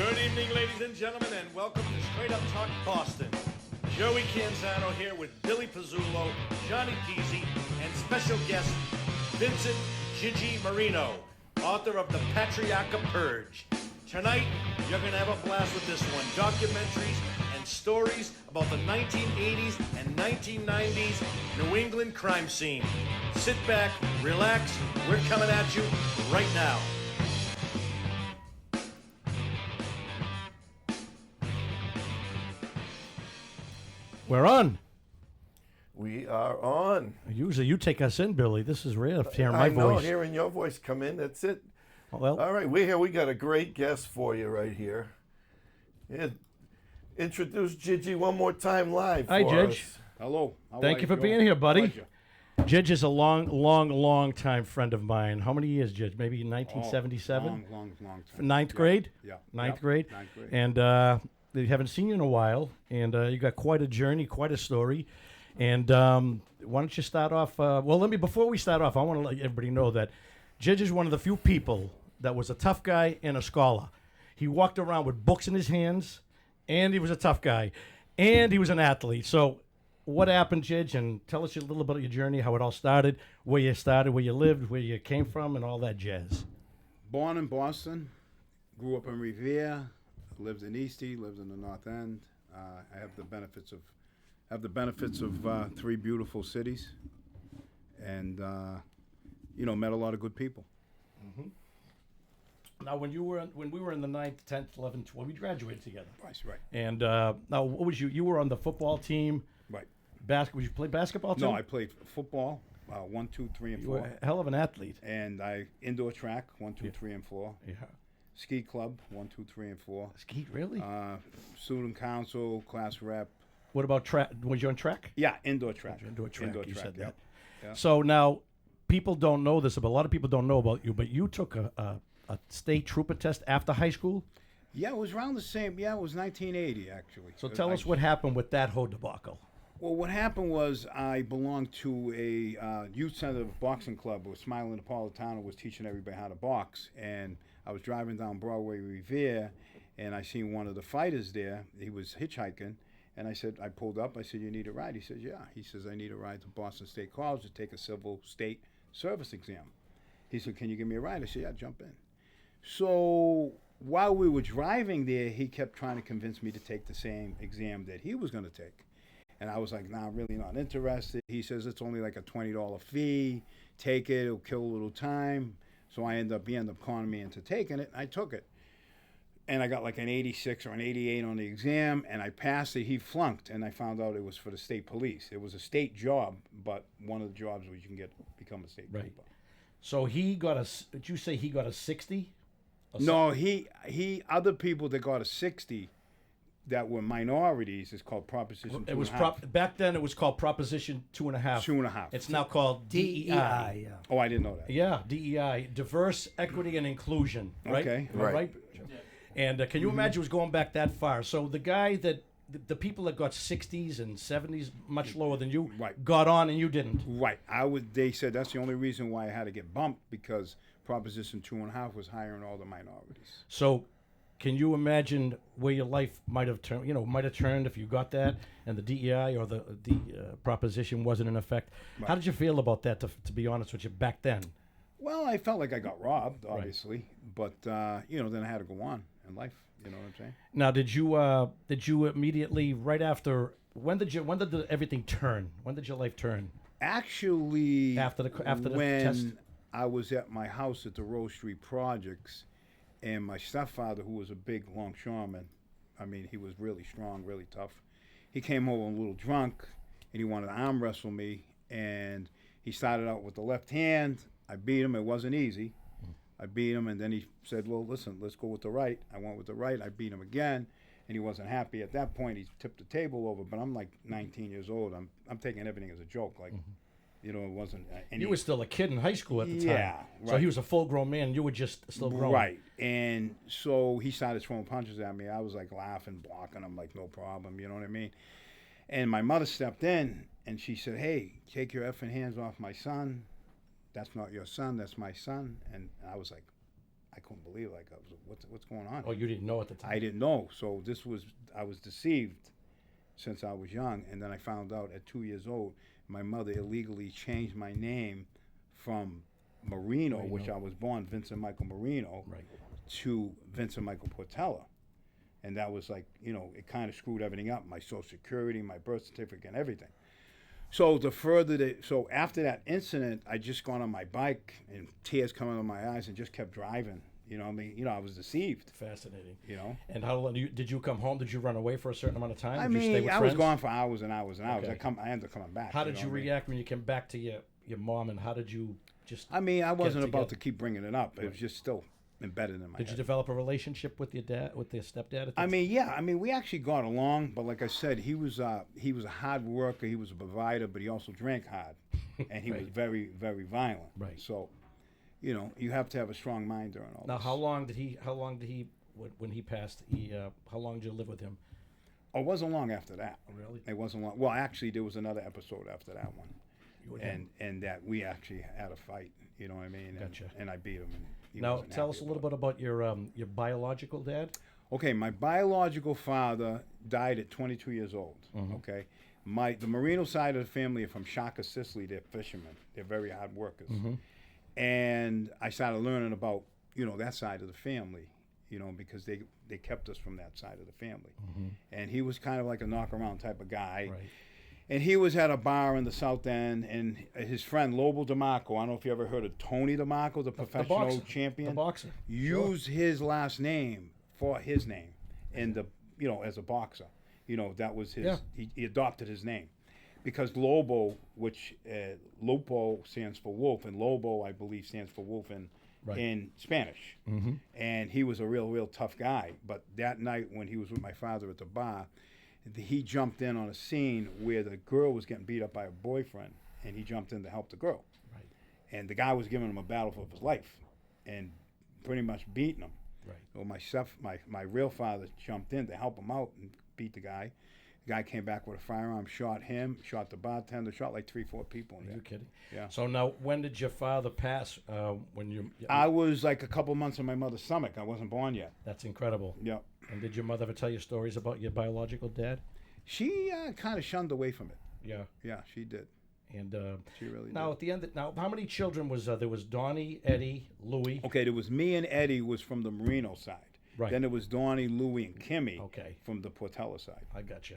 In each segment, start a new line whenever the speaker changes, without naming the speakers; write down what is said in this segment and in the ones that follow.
Good evening, ladies and gentlemen, and welcome to Straight Up Talk Boston. Joey Canzano here with Billy Pizzulo, Johnny Peasy, and special guest Vincent Gigi Marino, author of the PATRIARCA PURGE. Tonight, you're going to have a blast with this one. Documentaries and stories about the 1980s and 1990s New England crime scene. Sit back, relax, we're coming at you right now. We're on.
We are on.
Usually you take us in, Billy. This is rare, hearing my
I know,
voice.
hearing your voice come in, that's it.
Well,
All right, we're here. We got a great guest for you right here. Yeah. Introduce Gigi one more time live.
Hi,
for
Gigi.
us.
Hello.
Thank you for being here, buddy. Jidge is a long time friend of mine. How many years, Jidge? Maybe 1977?
Long time.
Ninth grade?
Yeah.
Ninth grade?
Ninth grade.
And we haven't seen you in a while, and you got quite a journey, quite a story. And why don't you start off? Before we start off, I want to let everybody know that Jidge is one of the few people that was a tough guy and a scholar. He walked around with books in his hands, and he was a tough guy, and he was an athlete. So what happened, Jidge? And tell us a little bit of your journey, how it all started, where you lived, where you came from, and all that jazz.
Born in Boston, grew up in Revere, lived in Eastie, lived in the North End. I have the benefits of three beautiful cities, and met a lot of good people.
Mm-hmm. Now, when we were in the 9th, 10th, 11th, 12th, we graduated together.
Right.
And now, what was you? You were on the football team.
Right.
Would you play basketball too?
No, I played football, 1, 2, 3, and
You were
4.
a hell of an athlete.
And I indoor track, 1, 2, 3, and 4.
Yeah.
Ski club, 1, 2, 3, and 4.
Ski, really?
Student council, class rep.
What about track? Was you on track?
Yeah, indoor track.
Indoor track. You said that.
Yeah.
So now, people don't know this, but a lot of people don't know about you. But you took a state trooper test after high school.
Yeah, it was around the same. Yeah, it was 1980 actually.
So tell us what happened with that whole debacle.
Well, what happened was I belonged to a youth center boxing club where Smiley Napolitano was teaching everybody how to box. And I was driving down Broadway Revere, and I seen one of the fighters there. He was hitchhiking, and I pulled up. I said, "You need a ride?" He says, "Yeah." He says, "I need a ride to Boston State College to take a civil state service exam." He said, "Can you give me a ride?" I said, "Yeah, jump in." So while we were driving there, he kept trying to convince me to take the same exam that he was going to take. And I was like, "Nah, I'm really not interested." He says, "It's only like a $20 fee. Take it. It'll kill a little time." So he ended up conning me into taking it. I took it. And I got like an 86 or an 88 on the exam, and I passed it. He flunked, and I found out it was for the state police. It was a state job, but one of the jobs was you can become a state trooper.
So he got did you say he got a 60?
No, other people that got a 60 that were minorities is called Proposition 2.5.
Back then it was called Proposition 2.5.
2.5.
It's now called DEI.
Oh, I didn't know that.
Yeah, DEI, Diverse, Equity, and Inclusion. Right?
Okay.
Am I right? And can you imagine it was going back that far? So the guy the people that got 60s and 70s, much lower than you, got on and you didn't.
Right. They said that's the only reason why I had to get bumped, because Proposition 2.5 was hiring all the minorities.
So can you imagine where your life might have turned if you got that and the DEI or the proposition wasn't in effect? Right. How did you feel about that, to be honest with you, back then?
Well, I felt like I got robbed, obviously, but then I had to go on in life. You know what I'm saying?
Now, did you immediately, right after, when did everything turn? When did your life turn?
Actually,
after the test?
When I was at my house at the Rose Street Projects, and my stepfather, who was a big longshoreman, I mean, he was really strong, really tough. He came home a little drunk, and he wanted to arm wrestle me, and he started out with the left hand. I beat him. It wasn't easy. I beat him, and then he said, "Well, listen, let's go with the right." I went with the right. I beat him again, and he wasn't happy. At that point, he tipped the table over, but I'm like 19 years old. I'm taking everything as a joke. Like, it wasn't any...
You were still a kid in high school at the time.
Yeah, right.
So he was a full-grown man, and you were just still growing.
Right. And so he started throwing punches at me. I was like laughing, blocking him, like no problem, you know what I mean? And my mother stepped in, and she said, "Hey, take your effing hands off my son. That's not your son, that's my son." And I was like, I couldn't believe it. Like, what's going on?
Oh, you didn't know at the time.
I didn't know. So I was deceived since I was young, and then I found out at 2 years old, my mother illegally changed my name from Marino, which I was born Vincent Michael Marino,
Right.
to Vincent Michael Portella. And that was like, it kind of screwed everything up, my social security, my birth certificate, and everything. So so after that incident, I just got on my bike and tears coming out of my eyes and just kept driving. I was deceived.
Fascinating.
And
how long did you come home? Did you run away for a certain amount of time?
I
Did you stay
mean,
with
I was
friends?
gone for hours and hours and hours.
Okay.
I ended up coming back.
How did you
what I mean?
react when you came back to your mom, and how did you just?
I mean, I wasn't about
together?
to keep bringing it up. It was just still embedded in my
Did
head.
you develop a relationship with your dad, with your stepdad? At the
I mean, yeah. I mean, we actually got along, but like I said, he was a hard worker. He was a provider, but he also drank hard, and he was very, very violent.
Right.
So, you have to have a strong mind during all
Now,
this.
how long did he? When he passed? How long did you live with him?
Oh, it wasn't long after that.
Oh, really?
It wasn't long. Well, actually, there was another episode after that one,
You and him.
and that we actually had a fight. You know what I mean?
Gotcha.
And I beat him. And he
Now,
wasn't
tell
happy
us a little
about
bit about your biological dad.
it. Okay, my biological father died at 22 years old.
Mm-hmm.
Okay, the Marino side of the family are from Shaka, Sicily. They're fishermen. They're very hard workers.
Mm-hmm.
And I started learning about that side of the family. Because they kept us from that side of the family.
Mm-hmm.
And he was kind of like a knock-around type of guy.
Right.
And he was at a bar in the South End, and his friend Lobo DeMarco, I don't know if you ever heard of Tony DeMarco, the professional
boxer.
champion.
The boxer.
Used his last name for his name in as a boxer. That was his,
Yeah.
he adopted his name. Because Lobo, which Lopo stands for wolf, and Lobo, I believe, stands for wolf in Spanish.
Mm-hmm.
And he was a real tough guy. But that night when he was with my father at the bar, he jumped in on a scene where the girl was getting beat up by a boyfriend, and he jumped in to help the girl.
Right.
And the guy was giving him a battle for his life and pretty much beating him.
Right.
So my real father jumped in to help him out and beat the guy. The guy came back with a firearm, shot him, shot the bartender, shot like 3-4 people in
Are
there.
you kidding?
Yeah.
So now, when did your father pass? When you?
I was like a couple months in my mother's stomach. I wasn't born yet.
That's incredible.
Yeah.
And did your mother ever tell you stories about your biological dad?
She kind of shunned away from it.
Yeah.
Yeah, she did.
And
She really
now
did.
at the end, now how many children was there? Was Donnie, Eddie, Louie.
Okay, there was me and Eddie was from the Marino side.
Right.
Then it was Donnie, Louie, and Kimmy
Okay.
from the Portella side.
I gotcha.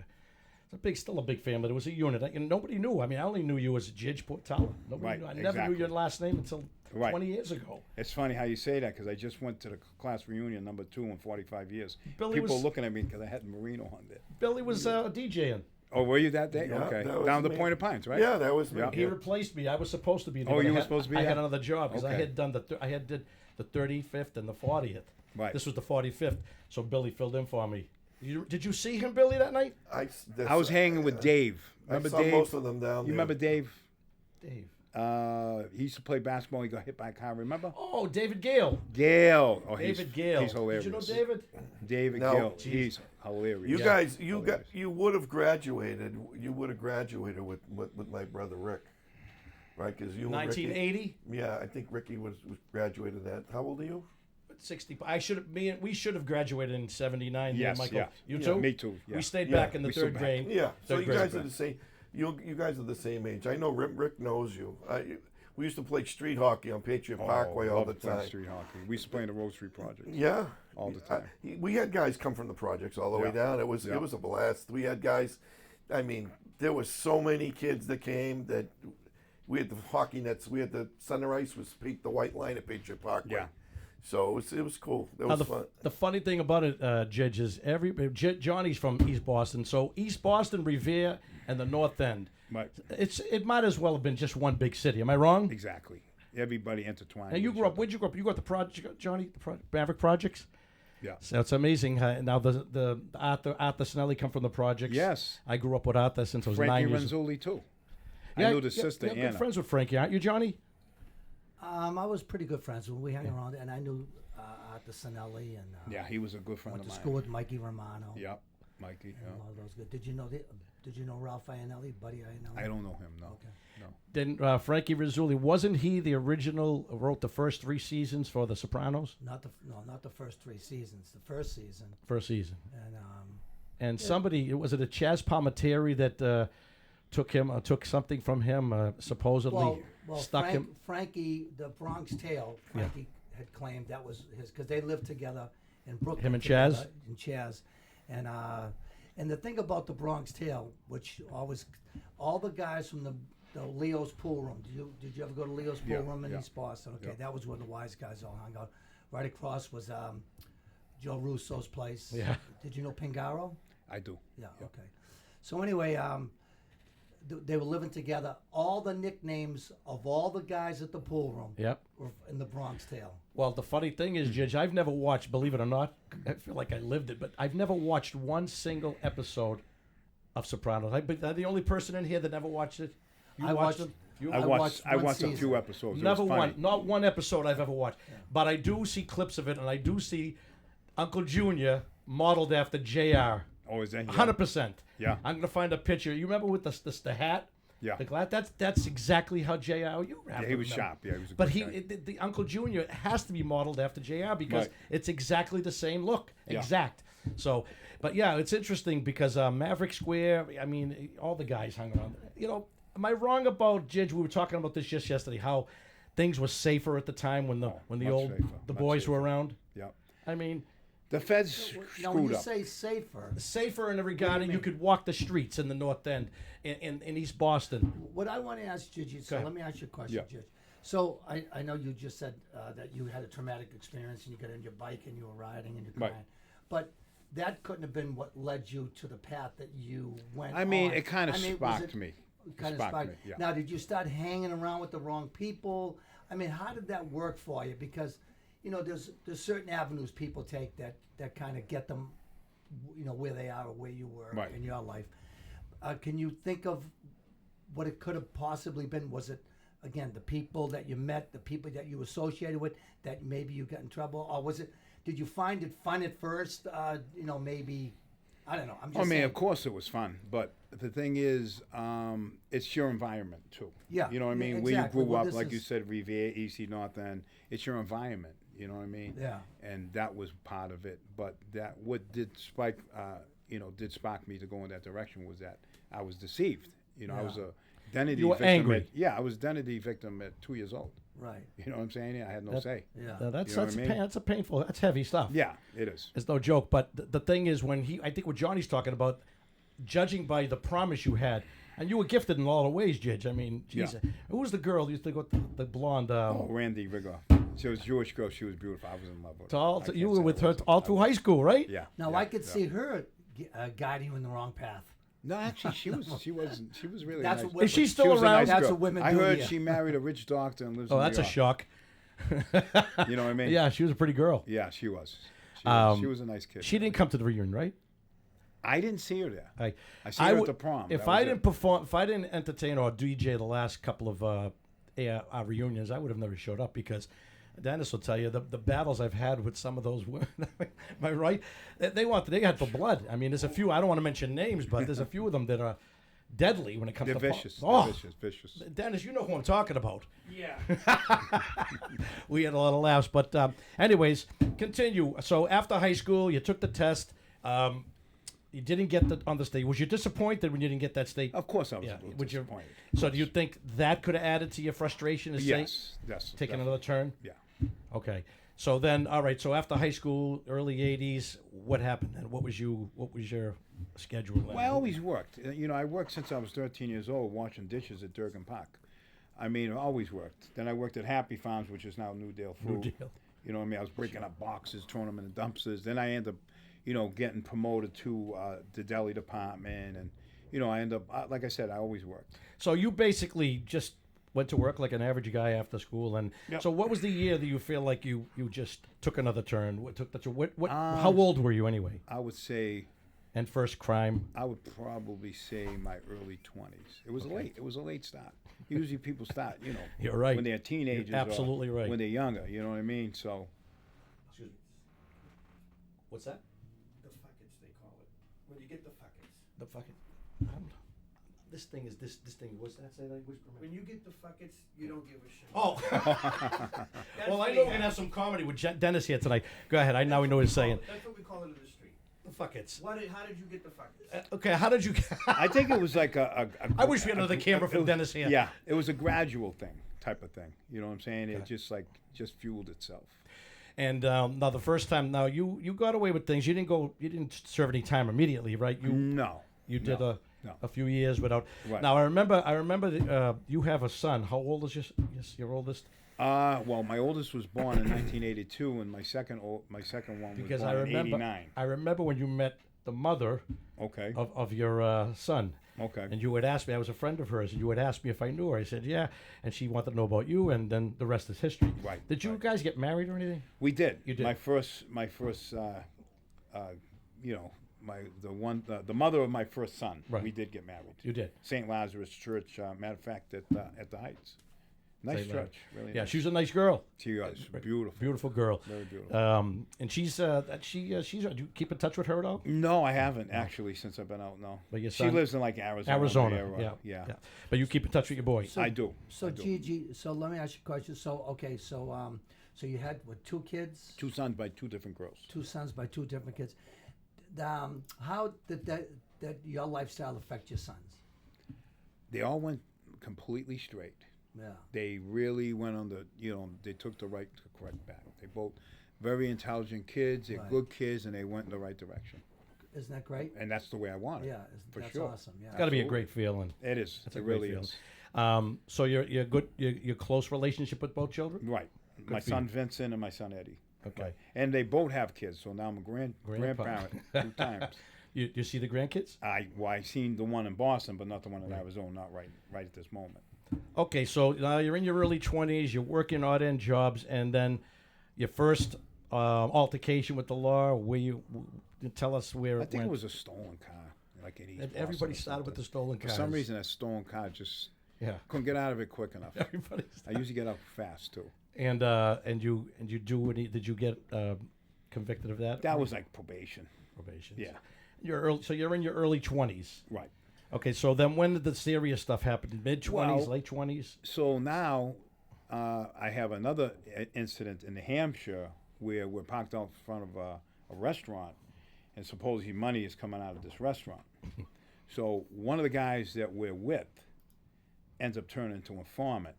It's still a big family. There was a unit, and nobody knew. I mean, I only knew you as Gigi Portella. Nobody
Right,
knew. I never knew
exactly.
your last name until
Right.
20 years ago.
It's funny how you say that because I just went to the class reunion number 2 in 45 years.
Billy
People
was-
are looking at me because I had Marino on there.
Billy was DJing.
Oh, were you that day?
Yeah,
Okay.
that was
Down the
me.
Point of Pines, right?
Yeah, that was me.
Yeah.
He replaced me. I was supposed to be there.
Oh,
but
you
I
were
had-
supposed to be
I
there?
had another job because I
Okay.
had done I had did the 35th and the 40th.
Right.
This was the 45th, so Billy filled in for me. Did you see him, Billy, that night?
I was hanging with Dave. Remember
I saw
Dave?
most of them down
You
there.
remember Dave?
Dave.
He used to play basketball. He got hit by a car. Remember?
Oh, David Gale.
Gale. Oh,
David Gale.
He's hilarious.
Did you know David?
David
No.
Gale. He's hilarious.
You
Yeah.
guys, you would have graduated. You would have graduated with my brother Rick, right? Because you, and Ricky-
1980.
Yeah, I think Ricky was graduated that. How old are you?
60. We should have graduated in 79. me and
Yes,
Michael.
yeah.
You
Yeah,
too?
me too, yeah.
We stayed
Yeah,
back in the
we stood
third
back.
grade.
Yeah. So
Third
you
grade.
guys are the same. You guys are the same age. I know Rick knows you. We used to play street hockey on Patriot Parkway all
love
the
playing
time.
Street hockey. We used to play in the Road Street Project.
Yeah,
All the time.
We had guys come from the projects all the way
Yeah.
down. It was
Yeah.
a blast. We had guys. I mean, there was so many kids that came that we had the hockey nets. We had the Center Ice was the white line at Patriot Parkway.
Yeah.
So it was cool. It
Now,
was fun.
the funny thing about it, Judge, is Johnny's from East Boston, so East Boston, Revere, and the North End.
Right.
It might as well have been just one big city. Am I wrong?
Exactly. Everybody intertwined.
Now you
with
grew
each
up. Where'd you grow up? You grew up the project, Johnny, Maverick Projects.
other. Yeah.
So it's amazing. Now the Arthur Snelly come from the projects.
Yes.
I grew up with Arthur since I was
Frankie
9 years.
Renzulli too. I knew the sister
You're
Anna.
good friends with Frankie, aren't you, Johnny?
I was pretty good friends when we hung around, and I knew Arthur Sinelli and
Yeah, he was a good friend
went
of
to
mine.
school with Mikey Romano.
Yeah. Mikey.
And a lot of those good. Did you know Ralph Iannelli, Buddy Iannelli?
I don't know him. No.
Okay.
No.
Then Frankie Rizzulli, wasn't he the original, wrote the first 3 seasons for The Sopranos?
Not the first 3 seasons. The first season.
First season.
And
Somebody, was it a Chaz Palminteri that took something from him, supposedly stuck him?
Frankie, the Bronx Tale, Frankie had claimed that was his, because they lived together in Brooklyn.
Him and
together,
Chaz?
And Chaz. And the thing about the Bronx Tale, which always, all the guys from the Leo's Pool Room, did you ever go to Leo's Pool Room in East Boston? Okay, that was where the wise guys all hung out. Right across was Joe Russo's place.
Yeah.
Did you know Pingaro?
I do.
Yeah, okay. So anyway, they were living together. All the nicknames of all the guys at the pool room
Yep.
were in the Bronx Tale.
Well, the funny thing is, Judge, I've never watched, believe it or not, I feel like I lived it, but I've never watched one single episode of Sopranos. I'm the only person in here that never watched it. You
I watched
them?
I watched
one
a
season.
few episodes. It
Never
was funny.
one, not one episode I've ever watched. But I do see clips of it, and I do see Uncle Junior modeled after JR.
Oh, is that?
100%.
Yeah.
I'm gonna find a picture. You remember with the hat?
Yeah.
The glass. That's exactly how JR. You have
Yeah,
to
he was
remember.
sharp. Yeah, he was a
But
good guy.
the Uncle Junior has to be modeled after JR because
Right.
it's exactly the same look.
Yeah.
Exact. So, but yeah, it's interesting because Maverick Square. I mean, all the guys hung around. You know, am I wrong about Jidge? We were talking about this just yesterday. How things were safer at the time when the
much
old
safer,
the
much
boys were
safer.
around.
Yeah.
I mean,
The feds
Now, when
screwed
you
up.
say safer,
safer in the regard that you could walk the streets in the North End in East Boston.
what I want to ask Gigi, so
ahead.
let me ask you a question,
Yeah.
Gigi. So I know you just said that you had a traumatic experience and you got on your bike and you were riding and you're
Right.
crying. But that couldn't have been what led you to the path that you went
I mean,
on.
it kind of
I mean, was
sparked
it-
me.
Kind of
Sparked
sparked.
me, yeah.
Now, did you start hanging around with the wrong people? I mean, how did that work for you? Because, you know, there's certain avenues people take that kind of get them, you know, where they are or where you were
Right.
in your life. Can you think of what it could have possibly been? Was it, again, the people that you met, the people that you associated with, that maybe you got in trouble? Or was it, did you find it fun at first? You know, maybe, I don't know. I'm just
I mean,
saying.
of course it was fun, but the thing is, it's your environment too.
Yeah,
You know what I
yeah,
mean? Where you
exactly.
grew
Well,
up,
this
like you
is-
said, Revere, East North End. It's your environment. You know what I mean?
Yeah.
And that was part of it. But that what did spike, did spark me to go in that direction was that I was deceived. You know, I was a identity
You were
victim.
angry.
I was identity victim at 2 years old.
Right.
You know what I'm saying? I had no say.
Yeah.
That's
You know what I mean?
that's a painful. That's heavy stuff.
Yeah, it is.
It's no joke. But the thing is, I think what Johnny's talking about, judging by the promise you had, and you were gifted in all the ways, Jidge. I mean, geez,
Yeah.
who was the girl? You used to go the blonde.
Oh, Randy Rigger. She was a Jewish girl. She was beautiful. I was in love with her.
tall.
I can't
You were
say
with
I
her
wasn't.
all
I
through
was.
high school, right?
Yeah.
Now
yeah,
I could
yeah.
see her guiding you in the wrong path.
No, actually, she was really
That's
nice.
what
Is she
women-
still
She was a
around?
nice
That's
girl.
what women
I
do
heard
here.
she married a rich doctor and lives
Oh,
in
that's
New
a
York.
shock.
You know what I mean?
Yeah, she was a pretty girl.
Yeah, she was. She was a nice kid.
She didn't come to the reunion, right?
I didn't see her there.
I
see her at
would-
the prom.
If
That
I
was
didn't
it.
perform, if I didn't entertain or DJ the last couple of reunions, I would have never showed up because Dennis will tell you the battles I've had with some of those women. Am I right? They had for blood. I mean, there's a few. I don't want to mention names, but there's a few of them that are deadly when it comes
They're
to
vicious.
Oh,
They're vicious.
Dennis, you know who I'm talking about.
Yeah.
We had a lot of laughs, but anyways, continue. So after high school, you took the test. You didn't get on the state. Was you disappointed when you didn't get that state?
Of course, I was
Yeah,
a little
would you-
disappointed.
So do you think that could have added to your frustration? As say,
Yes. Yes.
taking
definitely.
another turn?
Yeah.
Okay. So then, all right. So after high school, early '80s, what happened then? What was your schedule? Then?
Well, I always worked. You know, I worked since I was 13 years old, washing dishes at Durgan Park. I mean, I always worked. Then I worked at Happy Farms, which is now New Dale Food.
New Deal.
You know what I mean? I was breaking up boxes, throwing them in the dumpsters. Then I ended up, getting promoted to the deli department. And, I ended up, like I said, I always worked.
So you basically just went to work like an average guy after school, and
Yep.
so what was the year that you feel like you just took another turn? How old were you anyway?
I would say,
And first crime?
I would probably say my early 20s. It was late. It was a late start. Usually people start,
You're right.
when they're teenagers.
You're absolutely
or
right.
When they're younger, you know what I mean? So,
Excuse me. What's that?
The fuckets, they call it. When you get the fuckets.
The fucking. This thing is this thing. What's that say? Like whisper.
When you get the fuckets, you don't give a shit.
Oh.
That's
Well,
what
I
he
know we're
had.
gonna have some comedy with Dennis here tonight. Go ahead. Now we know what he's saying.
That's what we call it in the street.
The fuckets.
How did you get the fuckets?
Okay. How did you?
I think it was like
I wish we had another camera from Dennis here.
Yeah, it was a gradual thing, type of thing. You know what I'm saying? It just fueled itself.
And now the first time, now you got away with things. You didn't serve any time immediately, right?
No.
You did
No.
a few years without.
Right.
Now I remember you have a son. How old is your oldest?
Well, my oldest was born in 1982, and my second one was
Because
born
I remember
in 89.
I remember when you met the mother
Okay.
of your son.
Okay.
And you would ask me, I was a friend of hers, and you would ask me if I knew her. I said, yeah. And she wanted to know about you, and then the rest is history.
Right,
Did you
right.
guys get married or anything?
We did.
You did.
My first, the mother of my first son.
Right.
We did get married.
You did.
St. Lazarus Church. Matter of fact, at the Heights. Nice
St.
church. Really.
Yeah,
nice.
she was a nice girl.
She was beautiful.
Beautiful girl.
Very beautiful.
And she's do you keep in touch with her at all?
No, I haven't actually since I've been out. No.
But your
She
son-
lives in like Arizona.
Arizona.
area.
Yeah.
Yeah.
But you keep in touch with your boy.
I do.
So
I do.
Gigi, so let me ask you a question. So okay, so you had what, 2 kids,
Two sons by two different girls.
2 sons by 2 different kids. How did that your lifestyle affect your sons?
They all went completely straight.
Yeah.
They really went on they took the right to correct path. They both very intelligent kids, they're
Right.
good kids, and they went in the right direction.
Isn't that great?
And that's the way I want it.
Yeah,
for
that's
sure.
awesome. Yeah.
It's got to be a
Absolutely.
great feeling.
It is.
That's
It
a great
really
feeling.
is.
So you're good. You're close relationship with both children.
Right. My
for
son
you.
Vincent and my son Eddie.
Okay.
Right. And they both have kids, so now I'm a grandparent 2 times.
You see the grandkids?
I seen the one in Boston, but not the one in Arizona. Not right at this moment.
Okay, so now you're in your early 20s. You're working odd-end jobs, and then your first altercation with the law. Where you tell us where
I
it
think
went.
it was a stolen car, like in East Boston
Everybody
or
started with the
something.
stolen
For
cars.
some reason, that stolen car just
Yeah.
couldn't get out of it quick enough.
Everybody.
I usually get out fast too.
And you do any? Did you get convicted of that?
That was like probation.
probation.
Yeah.
You're early, so you're in your early 20s.
Right.
Okay, so then when did the serious stuff happen? Mid 20s,
Well,
late 20s?
So now I have another incident in New Hampshire where we're parked out in front of a restaurant, and supposedly money is coming out of this restaurant. So one of the guys that we're with ends up turning into an informant.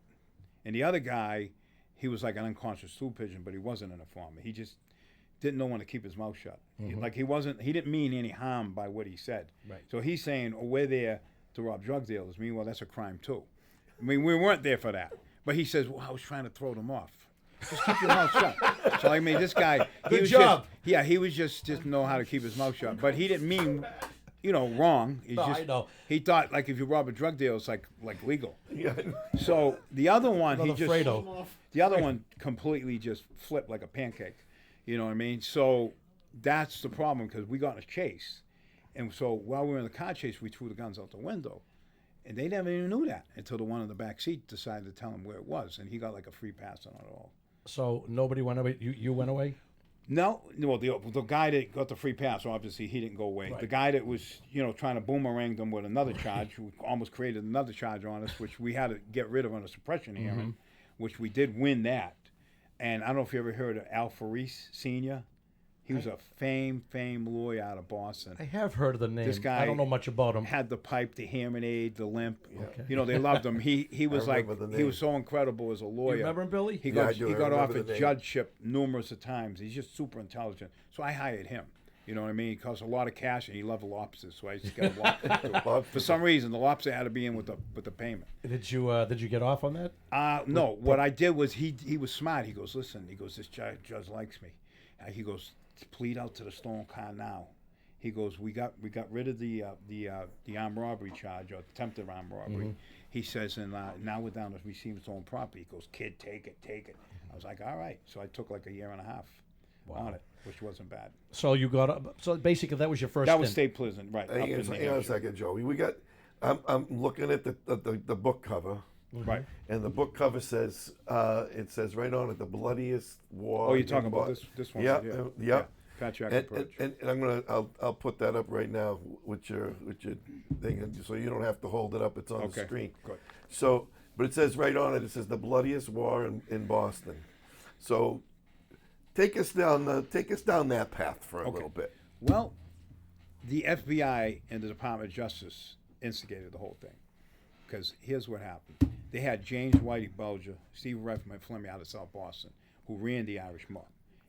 And the other guy, he was like an unconscious stool pigeon, but he wasn't an informant. He just didn't know when to keep his mouth shut. Like he didn't mean any harm by what he said.
Right.
So he's saying, oh, we're there to rob drug dealers. Meanwhile, that's a crime too. I mean, we weren't there for that. But he says, well, I was trying to throw them off. Just keep your mouth shut. So I mean, this guy,
Good job.
He was just know how to keep his mouth shut. But he didn't mean, wrong. He
No,
just,
I know.
He thought like if you rob a drug dealer, it's like legal.
Yeah.
So the other one,
Another Fredo.
the other one completely just flipped like a pancake. You know what I mean? So that's the problem because we got in a chase, and so while we were in the car chase, we threw the guns out the window, and they never even knew that until the one in the back seat decided to tell him where it was, and he got like a free pass on it all.
So nobody went away? You went away?
No, the guy that got the free pass, obviously he didn't go away.
Right.
The guy that was, trying to boomerang them with another charge, who almost created another charge on us, which we had to get rid of on a suppression hearing, which we did win that. And I don't know if you ever heard of Al Faris Sr. He was a famed lawyer out of Boston.
I have heard of the name.
This guy
I don't know much about him.
Had the pipe, the hearing aid, the limp.
Okay.
They loved him. He was like,
remember the
he
name.
was so incredible as a lawyer.
You remember him, Billy?
He
Yeah,
got
I do.
he
I
got off
remember
at
the name.
judgeship numerous of times. He's just super intelligent. So I hired him. You know what I mean? He cost a lot of cash, and he loved lobsters. So I just got a lobster. For some reason, the lobster had to be in with the payment.
Did you get off on that?
No. What I did was he was smart. He goes, listen. He goes, this judge likes me. He goes, plead out to the stolen car now. He goes, we got rid of the armed robbery charge or attempted armed robbery. He says, and now we're down to receiving stolen property. He goes, kid, take it. I was like, all right. So I took like a year and a half on it, which wasn't bad.
So you got up. So basically, that was your first.
That was
stint.
State Prison, right?
Hang on a second, Joey. We got. I'm looking at the book cover,
Right.
and the book cover says it says right on it, the bloodiest war.
Oh, you're talking about this one?
Yeah,
Yeah.
yeah.
Patriarchal Purge.
And I'll put that up right now with your thing, and so you don't have to hold it up. It's on the screen.
Good.
So, but it says right on it. It says the bloodiest war in Boston. So, take us down that path for a little bit.
Well, the FBI and the Department of Justice instigated the whole thing. Because here's what happened. They had James Whitey Bulger, Steve Reifman Fleming out of South Boston, who ran the Irish mob.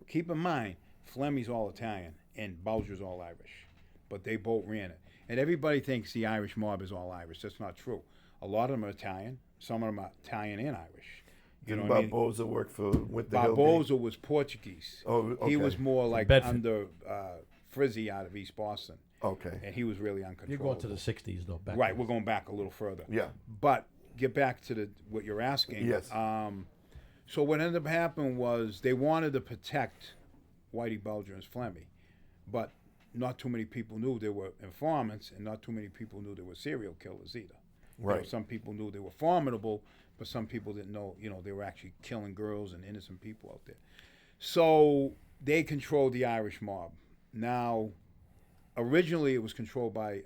Keep in mind, Fleming's all Italian and Bulger's all Irish. But they both ran it. And everybody thinks the Irish mob is all Irish. That's not true. A lot of them are Italian. Some of them are Italian and Irish. You know what I mean?
Barbosa worked with the
Barbosa was Portuguese.
Oh, okay.
He was more like
Bedford.
under Frizzy out of East Boston.
Okay.
And he was really uncontrollable.
You're going to the 60s, though. Back
Right,
then.
we're going back a little further.
Yeah.
But get back to what you're asking.
Yes.
So what ended up happening was they wanted to protect Whitey Bulger and Fleming, but not too many people knew they were informants, and not too many people knew they were serial killers either.
Right.
You know, some people knew they were formidable, but some people didn't know, they were actually killing girls and innocent people out there. So they controlled the Irish mob. Now, originally it was controlled by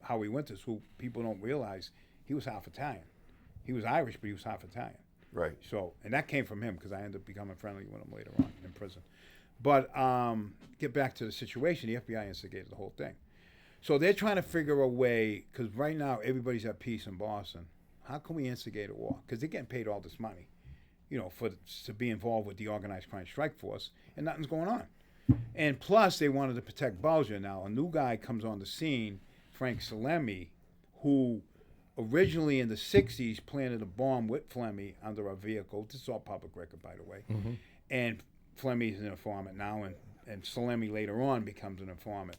Howie Winters, who people don't realize he was half Italian. He was Irish, but he was half Italian.
Right.
So, and that came from him because I ended up becoming friendly with him later on in prison. But get back to the situation, the FBI instigated the whole thing. So they're trying to figure a way, because right now everybody's at peace in Boston. How can we instigate a war? Because they're getting paid all this money, to be involved with the organized crime strike force, and nothing's going on. And plus, they wanted to protect Bulger. Now, a new guy comes on the scene, Frank Salemi, who originally in the 60s planted a bomb with Fleming under a vehicle. This is all public record, by the way. Mm-hmm. And Fleming is an informant now, and Salemi later on becomes an informant.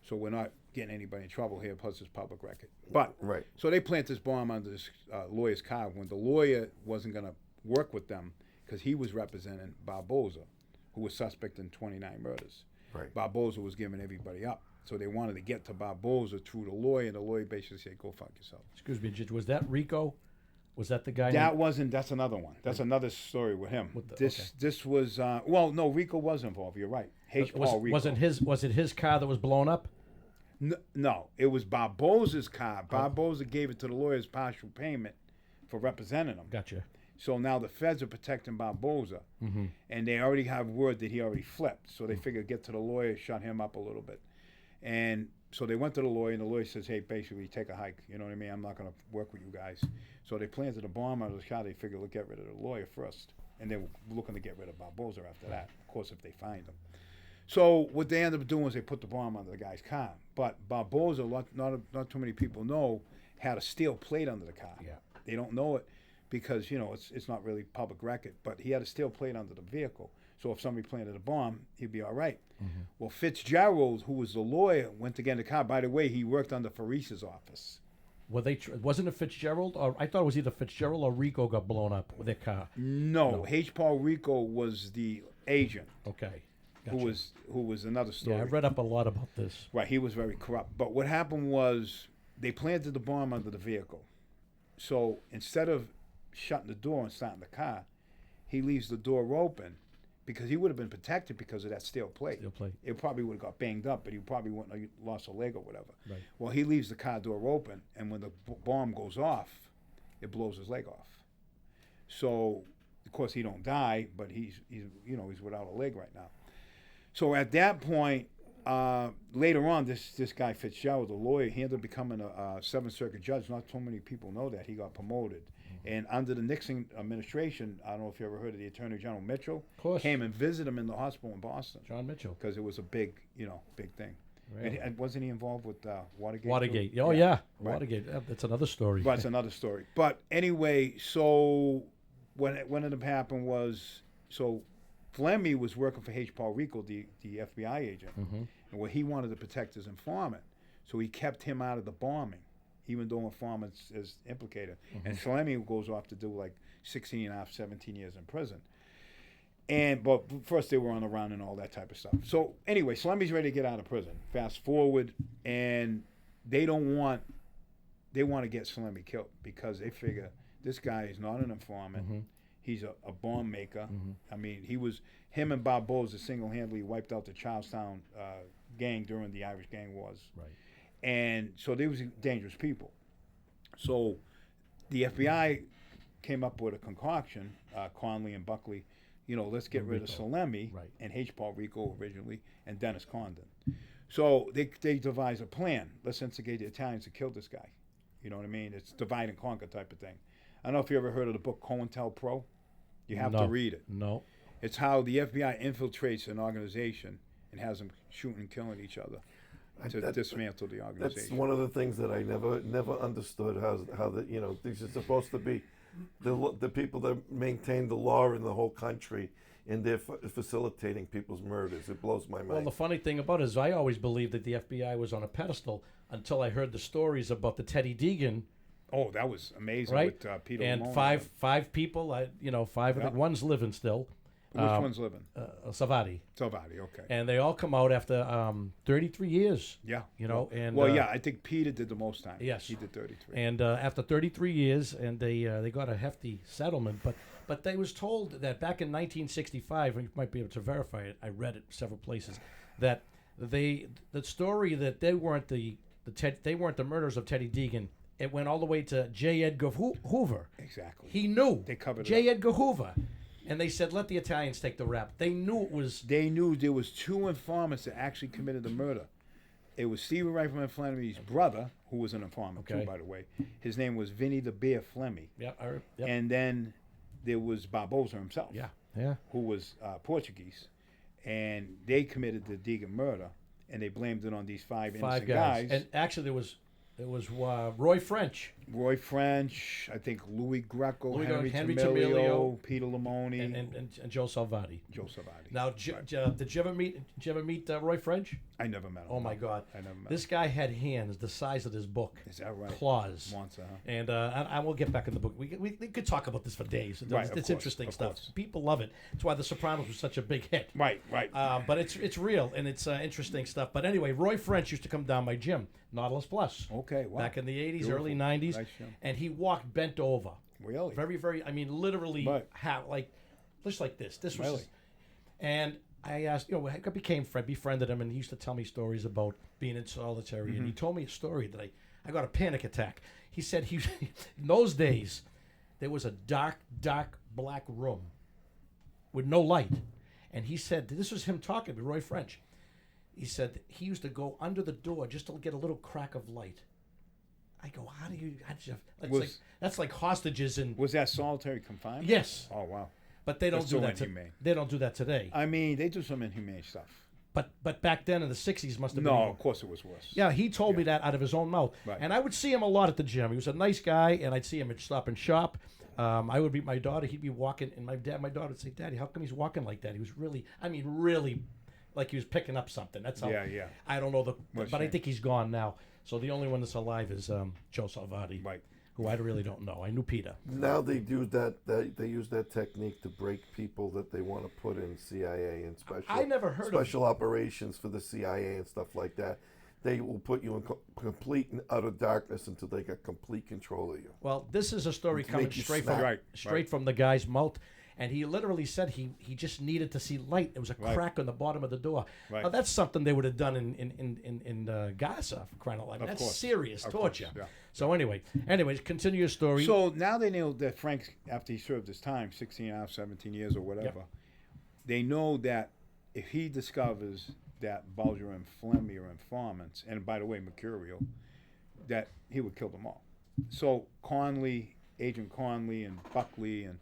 So we're not getting anybody in trouble here, plus it's public record. But,
right.
So they plant this bomb under this lawyer's car when the lawyer wasn't going to work with them because he was representing Barbosa, who was suspect in 29 murders.
Right.
Barbosa was giving everybody up. So they wanted to get to Barbosa through the lawyer, and the lawyer basically said, go fuck yourself.
Excuse me, Gigi, was that Rico? Was that the guy?
That's another one. That's another story with him. This was, no, Rico was involved, you're right. Paul Rico.
Was it his car that was blown up?
No, it was Barbosa's car. Barbosa gave it to the lawyer as partial payment for representing him.
Gotcha.
So now the feds are protecting Barbosa, and they already have word that he already flipped. So they figured get to the lawyer, shut him up a little bit. And so they went to the lawyer, and the lawyer says, hey, basically, take a hike. You know what I mean? I'm not going to work with you guys. So they planted a bomb out of the shot. They figured, let's get rid of the lawyer first. And they were looking to get rid of Barbosa after that, of course, if they find him. So what they ended up doing was they put the bomb under the guy's car. But Barbosa, not too many people know, had a steel plate under the car.
Yeah.
They don't know it because, it's not really public record. But he had a steel plate under the vehicle. So if somebody planted a bomb, he'd be all right. Mm-hmm. Well, Fitzgerald, who was the lawyer, went to get in the car. By the way, he worked under Farisa's office.
Wasn't it Fitzgerald? Or I thought it was either Fitzgerald or Rico got blown up with their car.
No. H. Paul Rico was the agent.
Okay. Gotcha.
Who was another story.
Yeah, I read up a lot about this.
Right, he was very corrupt. But what happened was they planted the bomb under the vehicle. So instead of shutting the door and starting the car, he leaves the door open because he would have been protected because of that steel plate. It probably would have got banged up, but he probably wouldn't have lost a leg or whatever.
Right.
Well, he leaves the car door open, and when the bomb goes off, it blows his leg off. So, of course, he don't die, but he's without a leg right now. So at that point, later on, this guy Fitzgerald, the lawyer, he ended up becoming a Seventh Circuit judge. Not so many people know that. He got promoted. And under the Nixon administration, I don't know if you ever heard of the Attorney General Mitchell.
Of course.
Came and visited him in the hospital in Boston.
John Mitchell.
Because it was a big thing.
Really?
And wasn't he involved with Watergate?
Watergate. Oh, yeah.
Right.
Watergate. That's another story.
But it's another story. But anyway, so what ended up happening was, Fleming was working for H. Paul Rico, the FBI agent. Mm-hmm. And what he wanted to protect his informant. So he kept him out of the bombing, even though informant is implicated. Mm-hmm. And Fleming goes off to do like 16 and a half, 17 years in prison. But first they were on the run and all that type of stuff. So anyway, Fleming's ready to get out of prison. Fast forward, and they want to get Fleming killed because they figure this guy is not an informant. Mm-hmm. He's a bomb maker. I mean, him and Bob Bowes single-handedly wiped out the Charlestown gang during the Irish gang wars.
Right.
And so they was dangerous people. So the FBI came up with a concoction, Conley and Buckley, let's get rid of Salemi
Right.
and H. Paul Rico originally, and Dennis Condon. So they devised a plan. Let's instigate the Italians to kill this guy. You know what I mean? It's divide and conquer type of thing. I don't know if you ever heard of the book COINTELPRO. You have to read it.
No.
It's how the FBI infiltrates an organization and has them shooting and killing each other to dismantle the organization.
That's one of the things that I never understood, how these are supposed to be the people that maintain the law in the whole country, and they're facilitating people's murders. It blows my mind.
Well, the funny thing about it is I always believed that the FBI was on a pedestal until I heard the stories about the Teddy Deegan,
Oh, that was amazing
right?
with Peter
and
Lamone.
five people, five of
Yeah.
it. One's living still.
Which one's living?
Savati.
Salvati, okay.
And they all come out after 33 years.
Yeah.
And
I think Peter did the most time.
Yes.
He did 33.
And after 33 years, and they got a hefty settlement, but they was told that back in 1965, and you might be able to verify it. I read it several places that the story that they weren't the murderers of Teddy Deegan. It went all the way to J. Edgar Hoover.
Exactly.
He knew.
They covered it
J.
up.
Edgar Hoover. And they said, let the Italians take the rap. They knew it was...
They knew there was 2 informants that actually committed the murder. It was Stephen Rifleman Fleming's brother, who was an informant too, by the way. His name was Vinny the Bear Fleming.
Yeah,
And then there was Barbosa himself,
yeah.
who was Portuguese. And they committed the Deegan murder, and they blamed it on these 5 innocent guys.
And actually, there was Roy French.
Roy French, I think Louis Greco, Henry
Tamilio,
Peter Lamone,
and Joe Salvati.
Joe Savati.
Now, did you ever meet Roy French?
I never met him.
Oh my God!
I never met
This guy had hands the size of this book.
Is that right?
Claws.
Monster, huh?
And I will get back in the book. We could talk about this for days.
Right,
It's
of course,
interesting
of
stuff.
course.
People love it. That's why The Sopranos was such a big hit.
Right.
But it's real and it's interesting stuff. But anyway, Roy French used to come down my gym, Nautilus Plus.
Okay, wow.
Back in the 80s,
Beautiful.
early 90s.
Nice gym.
And he walked bent over.
Really?
Very, very, literally,
Right.
just like this. This was,
Really?
and I asked, I befriended him, and he used to tell me stories about being in solitary. And he told me a story that I got a panic attack. He said in those days, there was a dark, dark black room with no light. And he said, this was him talking to Roy French. He said he used to go under the door just to get a little crack of light. I go, how did you? That's like hostages and.
Was that solitary confinement?
Yes.
Oh wow.
But they don't
That's
do
so
that.
inhumane.
They don't do that today.
I mean, they do some inhumane stuff.
But back then in the 60s must have been.
No, of course it was worse.
Yeah, he told me that out of his own mouth.
Right.
And I would see him a lot at the gym. He was a nice guy, and I'd see him at Stop and Shop. I would be my daughter. He'd be walking, and my daughter would say, "Daddy, how come he's walking like that?" He was really, like he was picking up something. That's how.
Yeah.
I don't know
What a
but I
shame.
think he's gone now. So the only one that's alive is Joe Salvati,
Right.
who I really don't know. I knew Peter.
Now they do that. They use that technique to break people that they want to put in CIA and
I never heard of-
special operations for the CIA and stuff like that. They will put you in complete and utter darkness until they got complete control of you.
Well, this is a story
To
coming
make you
straight
snap.
from
Right,
straight from the guy's mouth, and he literally said he just needed to see light. There was a
Right.
crack on the bottom of the door.
Right.
Now that's something they would have done in Gaza, for crying out loud.
Of
That's
course.
serious
Of
torture.
course, yeah.
So anyways, continue your story.
So now they know that Frank, after he served his time, 16 and a half, 17 years or whatever, they know that if he discovers that Bulger and Flemmy are informants, and by the way, Mercurial, that he would kill them all. So Agent Conley and Buckley and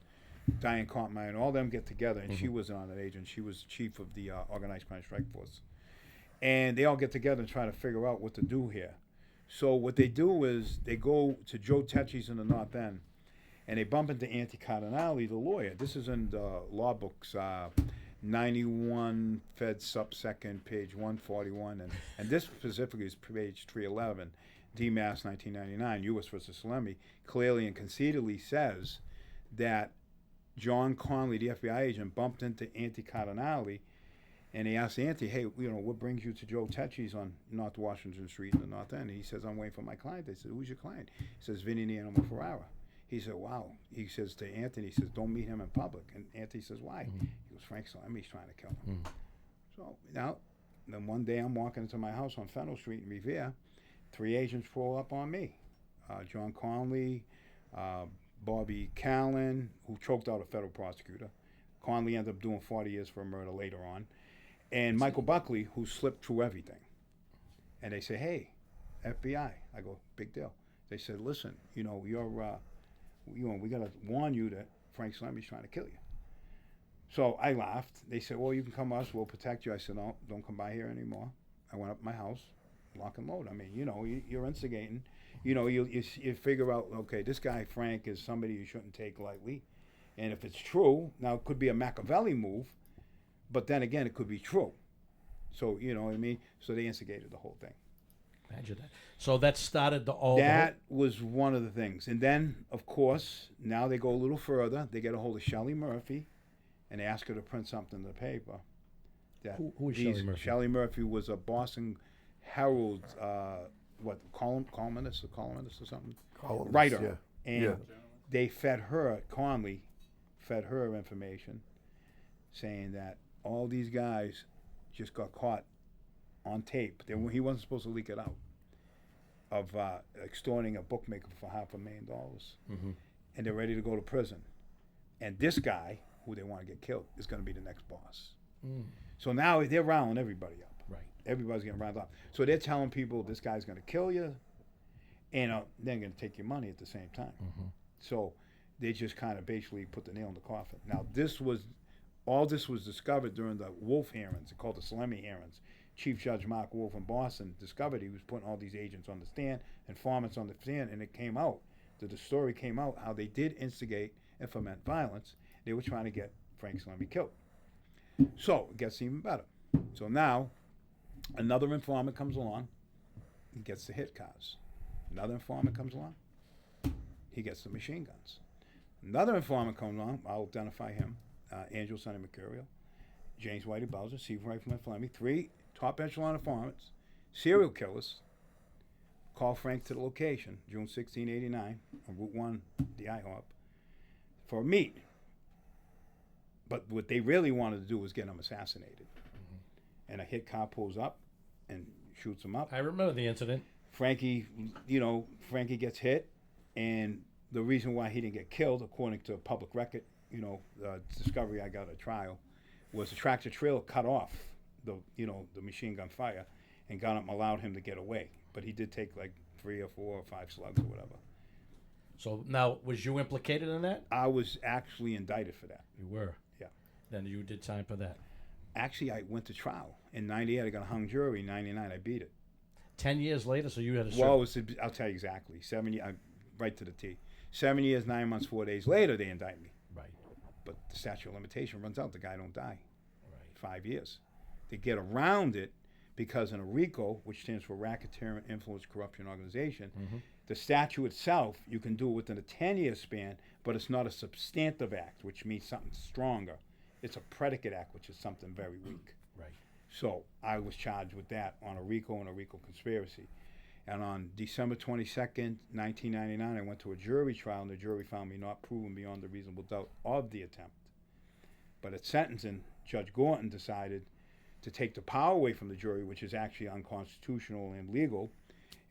Diane Cartmeyer and all them get together, and she was not an agent. She was chief of the Organized Crime Strike Force. And they all get together and try to figure out what to do here. So what they do is they go to Joe Tecchi's in the North End, and they bump into Auntie Cardinale, the lawyer. This is in the law books, 91 Fed Sup 2nd, page 141, and this specifically is page 311, DMAS 1999, U.S. versus Salemi, clearly and conceitedly says that John Conley, the FBI agent, bumped into Auntie Cardinale, and he asked Auntie, hey, what brings you to Joe Tecchi's on North Washington Street in the North End? And he says, I'm waiting for my client. They said, who's your client? He says, Vinny the Animal Ferrara. He said, wow. He says to Anthony, he says, don't meet him in public. And Anthony says, why? He goes, Frank Salemy's trying to kill him. So now, then one day I'm walking into my house on Fennel Street in Revere. 3 agents pull up on me. John Conley, Bobby Callen, who choked out a federal prosecutor. Conley ended up doing 40 years for a murder later on. And Michael Buckley, who slipped through everything. And they say, hey, FBI. I go, big deal. They said, listen, you know, we got to warn you that Frank Salemy's trying to kill you. So I laughed. They said, well, you can come to us. We'll protect you. I said, no, don't come by here anymore. I went up to my house, lock and load. I mean, you know, you're instigating. You know, you figure out, okay, this guy, Frank, is somebody you shouldn't take lightly. And if it's true, now it could be a Machiavelli move, but then again, it could be true. So, you know what I mean? So they instigated the whole thing.
Imagine that. So that started
That was one of the things. And then, of course, now they go a little further. They get a hold of Shelley Murphy and ask her to print something in the paper.
Who is Shelley Murphy?
Shelley Murphy was a Boston Herald, columnist or something?
Columnist,
Writer.
yeah.
And
Yeah.
they fed her, Conley fed her information saying that all these guys just got caught on tape. He wasn't supposed to leak it out, of extorting a bookmaker for $500,000. And they're ready to go to prison. And this guy, who they want to get killed, is going to be the next boss. So now they're rounding everybody up.
Right.
Everybody's getting rounded up. So they're telling people this guy's going to kill you, and they're going to take your money at the same time. So they just kind of basically put the nail in the coffin. Now all this was discovered during the Wolf hearings, called the Salemi hearings. Chief Judge Mark Wolf in Boston discovered he was putting all these agents on the stand, informants on the stand, and it came out, the story came out, how they did instigate and foment violence. They were trying to get Frank Salemi killed. So it gets even better. So now, another informant comes along, he gets the hit cars. Another informant comes along, he gets the machine guns. Another informant comes along, I'll identify him, Angel Sonny Mercurial, James Whitey Bowser, Steve Rifleman Fleming, 3 top echelon informants, serial killers, call Frank to the location, June 1689, on Route 1, the IHOP, for a meet. But what they really wanted to do was get him assassinated. And a hit car pulls up and shoots him up.
I remember the incident.
Frankie gets hit, and the reason why he didn't get killed, according to public record, discovery I got at trial, was the tractor trailer cut off the machine gun fire and allowed him to get away. But he did take like 3 or 4 or 5 slugs or whatever.
So now, was you implicated in that?
I was actually indicted for that.
You were.
Yeah.
Then you did time for that.
Actually, I went to trial. In 98, I got a hung jury. In 99, I beat it.
10 years later, so you had a
Well, I'll tell you exactly. 7 years, right to the T. 7 years, 9 months, 4 days later, they indict me.
Right.
But the statute of limitation runs out. The guy don't die.
Right.
5 years. They get around it because in a RICO, which stands for Racketeering Influence Corruption Organization, the statute itself, you can do it within a 10-year span, but it's not a substantive act, which means something stronger. It's a predicate act, which is something very weak.
Right.
So I was charged with that on a RICO and a RICO conspiracy. And on December 22nd, 1999, I went to a jury trial, and the jury found me not proven beyond a reasonable doubt of the attempt. But at sentencing, Judge Gorton decided to take the power away from the jury, which is actually unconstitutional and illegal,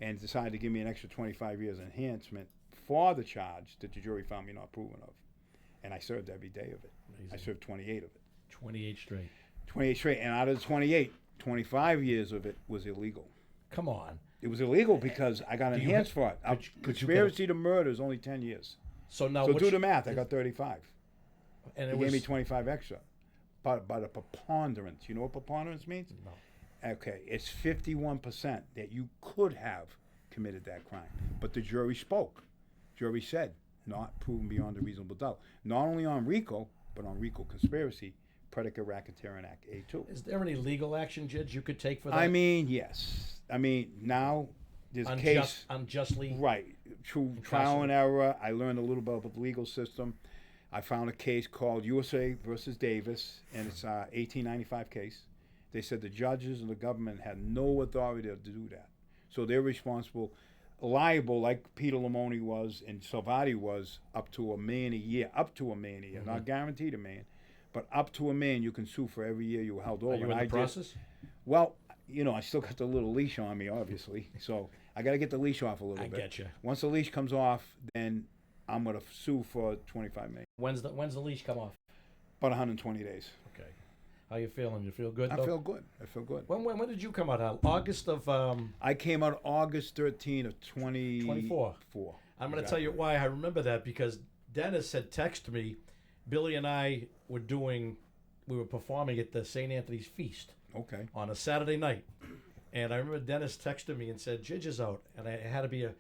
and decided to give me an extra 25 years enhancement for the charge that the jury found me not proven of. And I served every day of it.
Amazing.
I served 28 of it.
28 straight.
28 straight. And out of the 28, 25 years of it was illegal.
Come on.
It was illegal because I got
Do you
enhanced
ha-
for it.
could you get a-
Conspiracy to murder is only 10 years.
So now,
So
what's
do the math. I got 35.
And
They
it
gave
was
me 25 extra. But a preponderance. You know what preponderance means?
No.
Okay, it's 51% that you could have committed that crime. But the jury spoke. Jury said, not proven beyond a reasonable doubt. Not only on RICO, but on RICO conspiracy, Predicate Racketeering Act A2.
Is there any legal action, Judge, you could take for that?
I mean, yes. I mean, now there's a case.
Unjustly.
Right. Through trial and error, I learned a little bit about the legal system. I found a case called USA versus Davis, and it's an 1895 case. They said the judges and the government had no authority to do that. So they're responsible. liable like Peter Lamoni was and Salvati was up to $1 million a year, not guaranteed $1 million, but up to $1 million you can sue for every year you were held over.
Are you in the process?
Well, I still got the little leash on me, obviously, so I got to get the leash off a little bit.
I get you.
Once the leash comes off, then I'm gonna sue for $25 million.
When's the leash come off?
About 120 days.
Okay. How you feeling? You feel good?
I
though?
feel good. I feel good.
When did you come out, Al? August of
I came out August 13 of
24. I'm going to tell you why I remember that, because Dennis had texted me. Billy and I we were performing at the St. Anthony's Feast.
Okay.
On a Saturday night, and I remember Dennis texted me and said Gigi's out, and I had to be a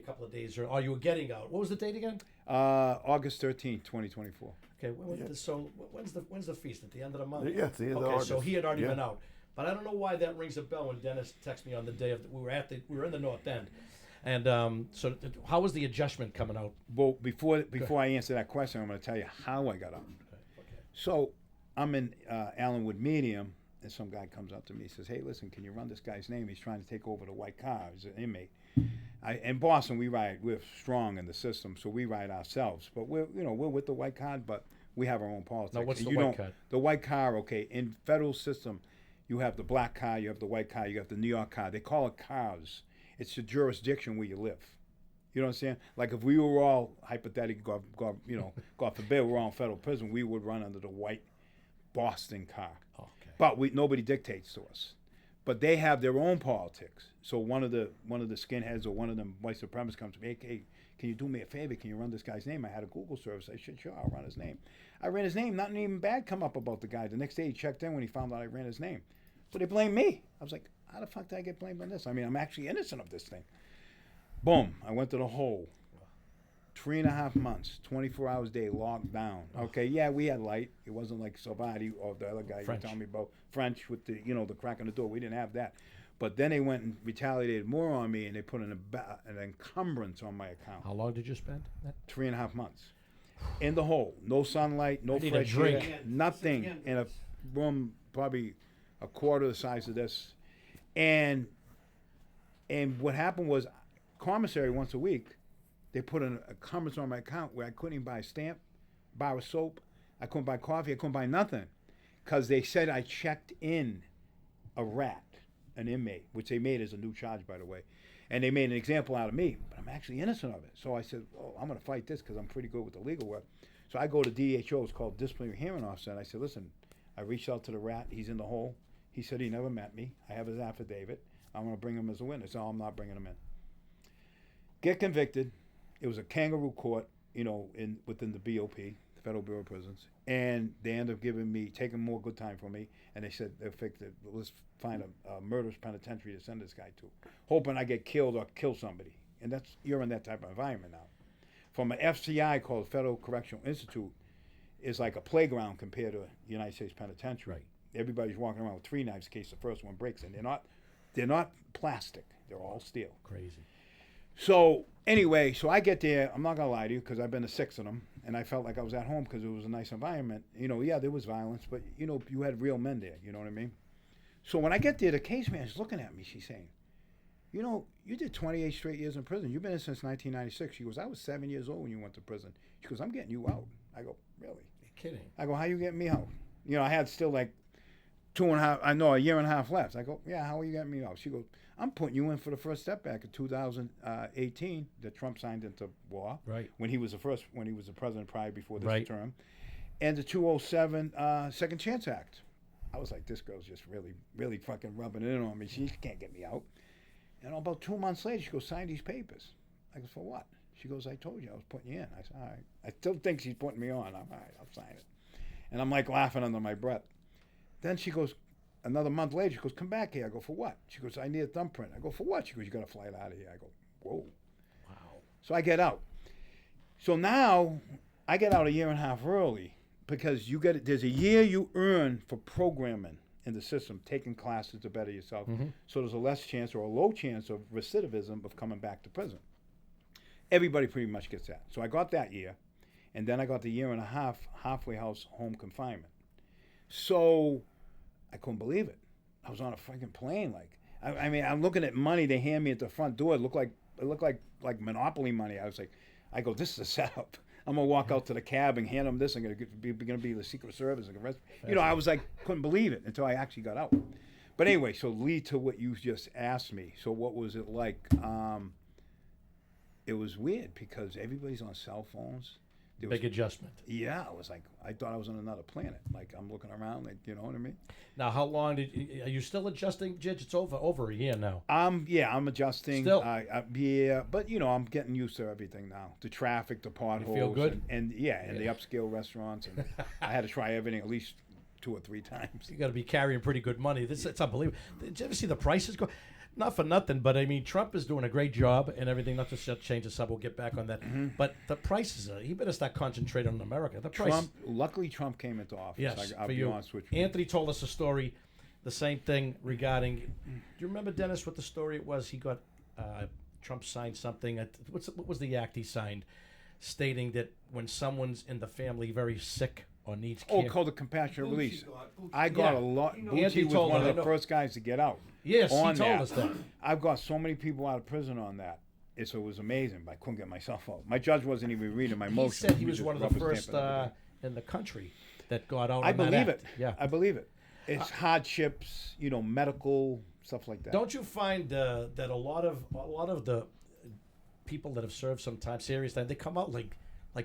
couple of days. Or you were getting out. What was the date again?
August 13, 2024.
Okay. So when's the feast? At the end of the month?
Yeah, it's the end of
Okay,
August.
so he had already been out, but I don't know why that rings a bell when Dennis texted me on the day of we were in the North End, and how was the adjustment coming out?
Well, before I answer that question, I'm going to tell you how I got out.
Okay.
So I'm in Allenwood Medium, and some guy comes up to me and says, "Hey, listen, can you run this guy's name? He's trying to take over the white car. He's an inmate." In Boston, we're strong in the system, so we ride ourselves. But we're with the white card, but we have our own politics.
Now, what's
And
the white card?
The white car, okay, in federal system, you have the black car, you have the white car, you have the New York car. They call it cars. It's the jurisdiction where you live. You know what I'm saying? Like if we were all, hypothetically, God forbid, we're all in federal prison, we would run under the white Boston car.
Okay.
But nobody dictates to us. But they have their own politics. So one of the skinheads or one of them white supremacists comes to me, hey, can you do me a favor? Can you run this guy's name? I had a Google service. I said, sure, I'll run his name. I ran his name. Nothing even bad come up about the guy. The next day he checked in when he found out I ran his name. So they blamed me. I was like, how the fuck did I get blamed on this? I mean, I'm actually innocent of this thing. Boom. I went to the hole. 3.5 months, 24 hours a day, locked down. Okay, yeah, we had light. It wasn't like Salvati or the other guy you were telling me about, French with the crack on the door. We didn't have that. But then they went and retaliated more on me, and they put an encumbrance on my account.
How long did you spend?
3.5 months. In the hole. No sunlight, no
need a
fresh
drink.
air, nothing. In a room probably a quarter the size of this. And what happened was, commissary once a week, they put an encumbrance on my account where I couldn't even buy a stamp, bar of soap. I couldn't buy coffee. I couldn't buy nothing. Because they said I checked in a rat, an inmate, which they made as a new charge, by the way. And they made an example out of me, but I'm actually innocent of it. So I said, well, I'm going to fight this because I'm pretty good with the legal work. So I go to DHO, it's called Disciplinary Hearing Officer, and I said, listen, I reached out to the rat. He's in the hole. He said he never met me. I have his affidavit. I'm going to bring him as a witness. No, I'm not bringing him in. Get convicted. It was a kangaroo court, within the BOP, the Federal Bureau of Prisons, and they ended up taking more good time for me, and they said they'll fix it. Let's find a murderous penitentiary to send this guy to, hoping I get killed or kill somebody. And you're in that type of environment now. From an FCI called Federal Correctional Institute, is like a playground compared to the United States Penitentiary.
Right.
Everybody's walking around with 3 knives in case the first one breaks, and they're not plastic. They're all steel.
Crazy.
So anyway, I get there. I'm not gonna lie to you because I've been to 6 of them, and I felt like I was at home because it was a nice environment. Yeah, there was violence, but you had real men there. You know what I mean? So when I get there, the case manager's looking at me. She's saying, you did 28 straight years in prison. You've been in since 1996. She goes, I was 7 years old when you went to prison. She goes, I'm getting you out. I go, really?
You're kidding.
I go, how you getting me out? I had still like a year and a half left. I go, yeah, how are you getting me out? She goes, I'm putting you in for the first step back in 2018 that Trump signed into law.
Right.
When he was the president prior before this
Right.
term. And the 207 Second Chance Act. I was like, this girl's just really, really fucking rubbing it in on me. She can't get me out. And about 2 months later, she goes, sign these papers. I go, for what? She goes, I told you I was putting you in. I said, all right. I still think she's putting me on. I'm all right, I'll sign it. And I'm like laughing under my breath. Then she goes, another month later, she goes, come back here. I go, for what? She goes, I need a thumbprint. I go, for what? She goes, you got to fly out of here. I go, whoa.
Wow.
So I get out. So now I get out a year and a half early because there's a year you earn for programming in the system, taking classes to better yourself. Mm-hmm. So there's a less chance or a low chance of recidivism of coming back to prison. Everybody pretty much gets that. So I got that year, and then I got the year and a half halfway house home confinement. So I couldn't believe it. I was on a fucking plane. I'm looking at money they hand me at the front door. It looked like It looked like Monopoly money. I was like, I go, this is a setup. I'm gonna walk out to the cab and hand them this. I'm gonna be the Secret Service. And arrest. You know, I was like, couldn't believe it until I actually got out. But anyway, so lead to what you just asked me. So what was it like? It was weird because everybody's on cell phones.
Big adjustment.
Yeah, I was like, I thought I was on another planet. Like I'm looking around, like you know what I mean.
Now, how long are you still adjusting, Gigi? It's over a year now.
Yeah, I'm adjusting.
Still?
Yeah, but you know, I'm getting used to everything now. The traffic, the potholes.
feel good?
And the upscale restaurants. And I had to try everything at least 2 or 3 times.
You got to be carrying pretty good money. It's unbelievable. Did you ever see the prices go? Not for nothing, but I mean, Trump is doing a great job and everything. Not to change the sub, we'll get back on that. But the prices, he better start concentrating on America. The price.
Luckily, Trump came into office.
Yes,
I'll
for
be
you.
honest with you.
Anthony told us a story, the same thing regarding. Do you remember, Dennis, what the story it was? He got Trump signed something. What was the act he signed, stating that when someone's in the family very sick or needs care.
Called the compassionate release. I got a lot.
Anthony
Gucci was
told
one
me,
of the first guys to get out.
Yes, he
on
told
that.
us that.
I've got so many people out of prison on that. It was amazing. I couldn't get myself out. My judge wasn't even reading my
He
motion.
said he was
just
one of the
rubber
first
stamping everything.
in the country that got out.
I
on that
believe
act.
it.
Yeah.
I believe it. It's hardships, you know, medical stuff like that.
Don't you find that a lot of the people that have served some time, serious time, they come out like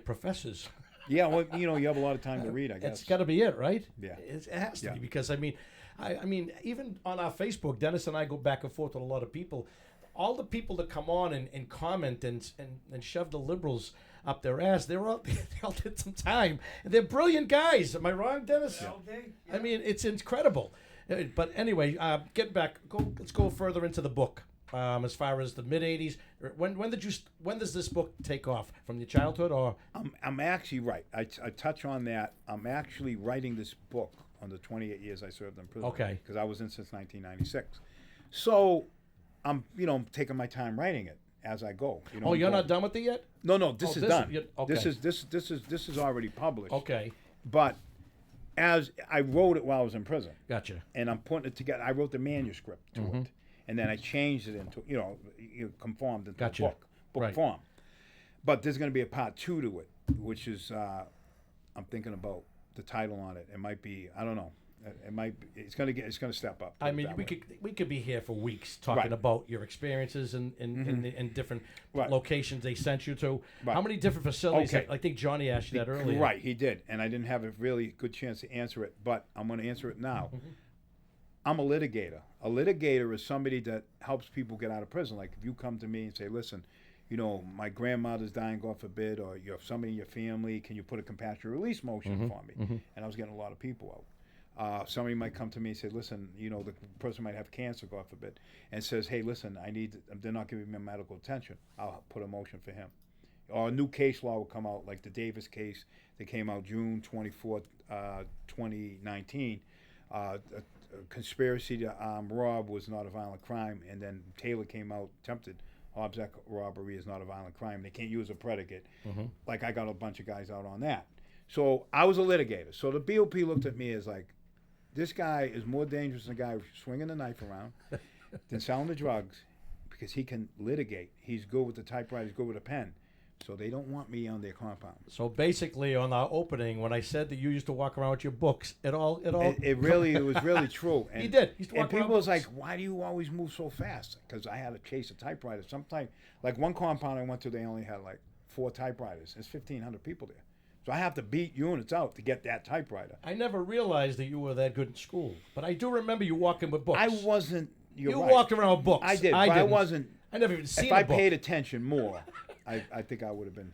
professors?
Yeah, well, you know, you have a lot of time to read, I guess.
It's got to be it, right?
Yeah.
It has to
Yeah.
be because I mean, even on our Facebook, Dennis and I go back and forth with a lot of people. All the people that come on and comment and shove the liberals up their ass, they all did some time. And they're brilliant guys. Am I wrong, Dennis? I mean, it's incredible. But anyway, get back. Let's go further into the book. As far as the mid '80s, when does this book take off from your childhood or?
I'm actually right. I touch on that. I'm actually writing this book on the 28 years I served in prison.
Okay.
Because I was in since 1996. So I'm taking my time writing it as I go. You know,
Oh, you're not done with it yet?
No, this is done.
Okay.
This is already published.
Okay.
But as I wrote it while I was in prison,
Gotcha.
and I'm putting it together. I wrote the manuscript to it, and then I changed it into conformed into
Gotcha.
a book
Right.
form. But there's going to be a part 2 to it, which is I'm thinking about the title on it. It might be, I don't know. It might be, it's going to step up.
I mean, we could be here for weeks talking
Right.
about your experiences in different
Right.
locations they sent you to.
Right.
How many different facilities?
Okay.
I think Johnny asked you that earlier.
Right, he did, and I didn't have a really good chance to answer it, but I'm going to answer it now. I'm a litigator. A litigator is somebody that helps people get out of prison. Like if you come to me and say, listen, you know, my grandmother's dying, God forbid, or you have somebody in your family, can you put a compassionate release motion for me? And I was getting a lot of people out. Somebody might come to me and say, listen, you know, the person might have cancer, God forbid, and says, hey, listen, they're not giving me medical attention. I'll put a motion for him. Or a new case law will come out, like the Davis case that came out June 24th, 2019. Conspiracy to rob was not a violent crime, and then Taylor came out, attempted Hobbs Act robbery is not a violent crime. They can't use a predicate. Like I got a bunch of guys out on that. So I was a litigator. So the BOP looked at me as like, this guy is more dangerous than a guy swinging the knife around than selling the drugs because he can litigate. He's good with the typewriter. He's good with a pen. So they don't want me on their compound.
So basically, on our opening, when I said that you used to walk around with your books, it was
really true. And,
He did. He used to walk
and people
around
was
books.
like, why do you always move so fast? Because I had to chase a typewriter. Sometimes, like one compound I went to, they only had like 4 typewriters. There's 1,500 people there. So I have to beat units out to get that typewriter.
I never realized that you were that good in school, but I do remember you walking with books.
I wasn't.
You
Right.
walked around with books.
I did, but I
didn't.
wasn't.
I never even seen
If
a
I
book.
paid attention more, I think I would have been.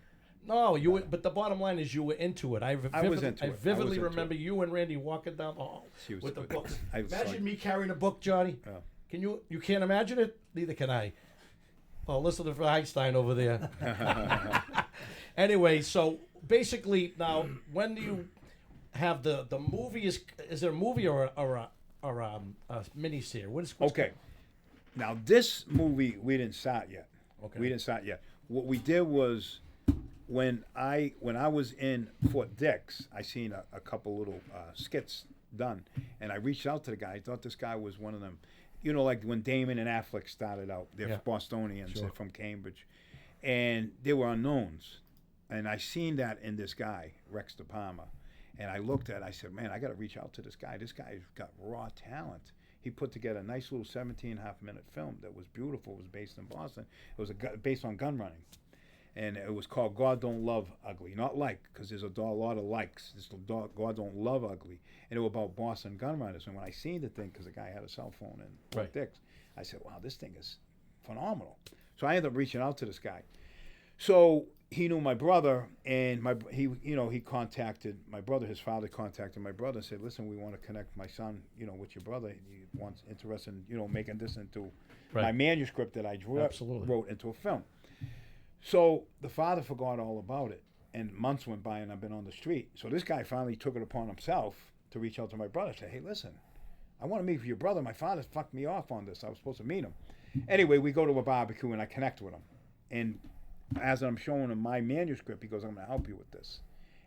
No, you were, but the bottom line is you were into it. I
was into it. I
vividly
was into
remember you and Randy walking down the hall
She was
with the
good.
books.
I was
Imagine
like-
me carrying a book, Johnny.
Yeah.
Can you can't imagine it? Neither can I. Well, listen to Einstein over there. Anyway, so basically now, when do you have the movie? Is there a movie or a miniseries? What's
Okay. Now this movie we didn't start yet.
Okay.
We didn't start yet. What we did was when I was in Fort Dix, I seen a couple little skits done, and I reached out to the guy. I thought this guy was one of them. you know, like when Damon and Affleck started out, they're
Yeah.
Bostonians,
Sure.
they're from Cambridge, and they were unknowns. And I seen that in this guy, Rex De Palma. And I looked at it, I said, man, I got to reach out to this guy. This guy's got raw talent. He put together a nice little 17.5-minute film that was beautiful. It was based in Boston. It was based on gun running. And it was called God Don't Love Ugly. Not like, because there's a lot of likes. This God Don't Love Ugly. And it was about Boston gun runners. And when I seen the thing, because the guy had a cell phone and
Right.
dicks, I said, wow, this thing is phenomenal. So I ended up reaching out to this guy. So he knew my brother, and he contacted my brother. His father contacted my brother and said, listen, we want to connect my son, with your brother. He wants interested in, making this into my
Right.
manuscript that I
Absolutely.
wrote into a film. So the father forgot all about it, and months went by, and I've been on the street. So this guy finally took it upon himself to reach out to my brother, say, hey, listen, I want to meet with your brother. My father fucked me off on this. I was supposed to meet him. Anyway, we go to a barbecue, and I connect with him. And as I'm showing him my manuscript, he goes, I'm going to help you with this.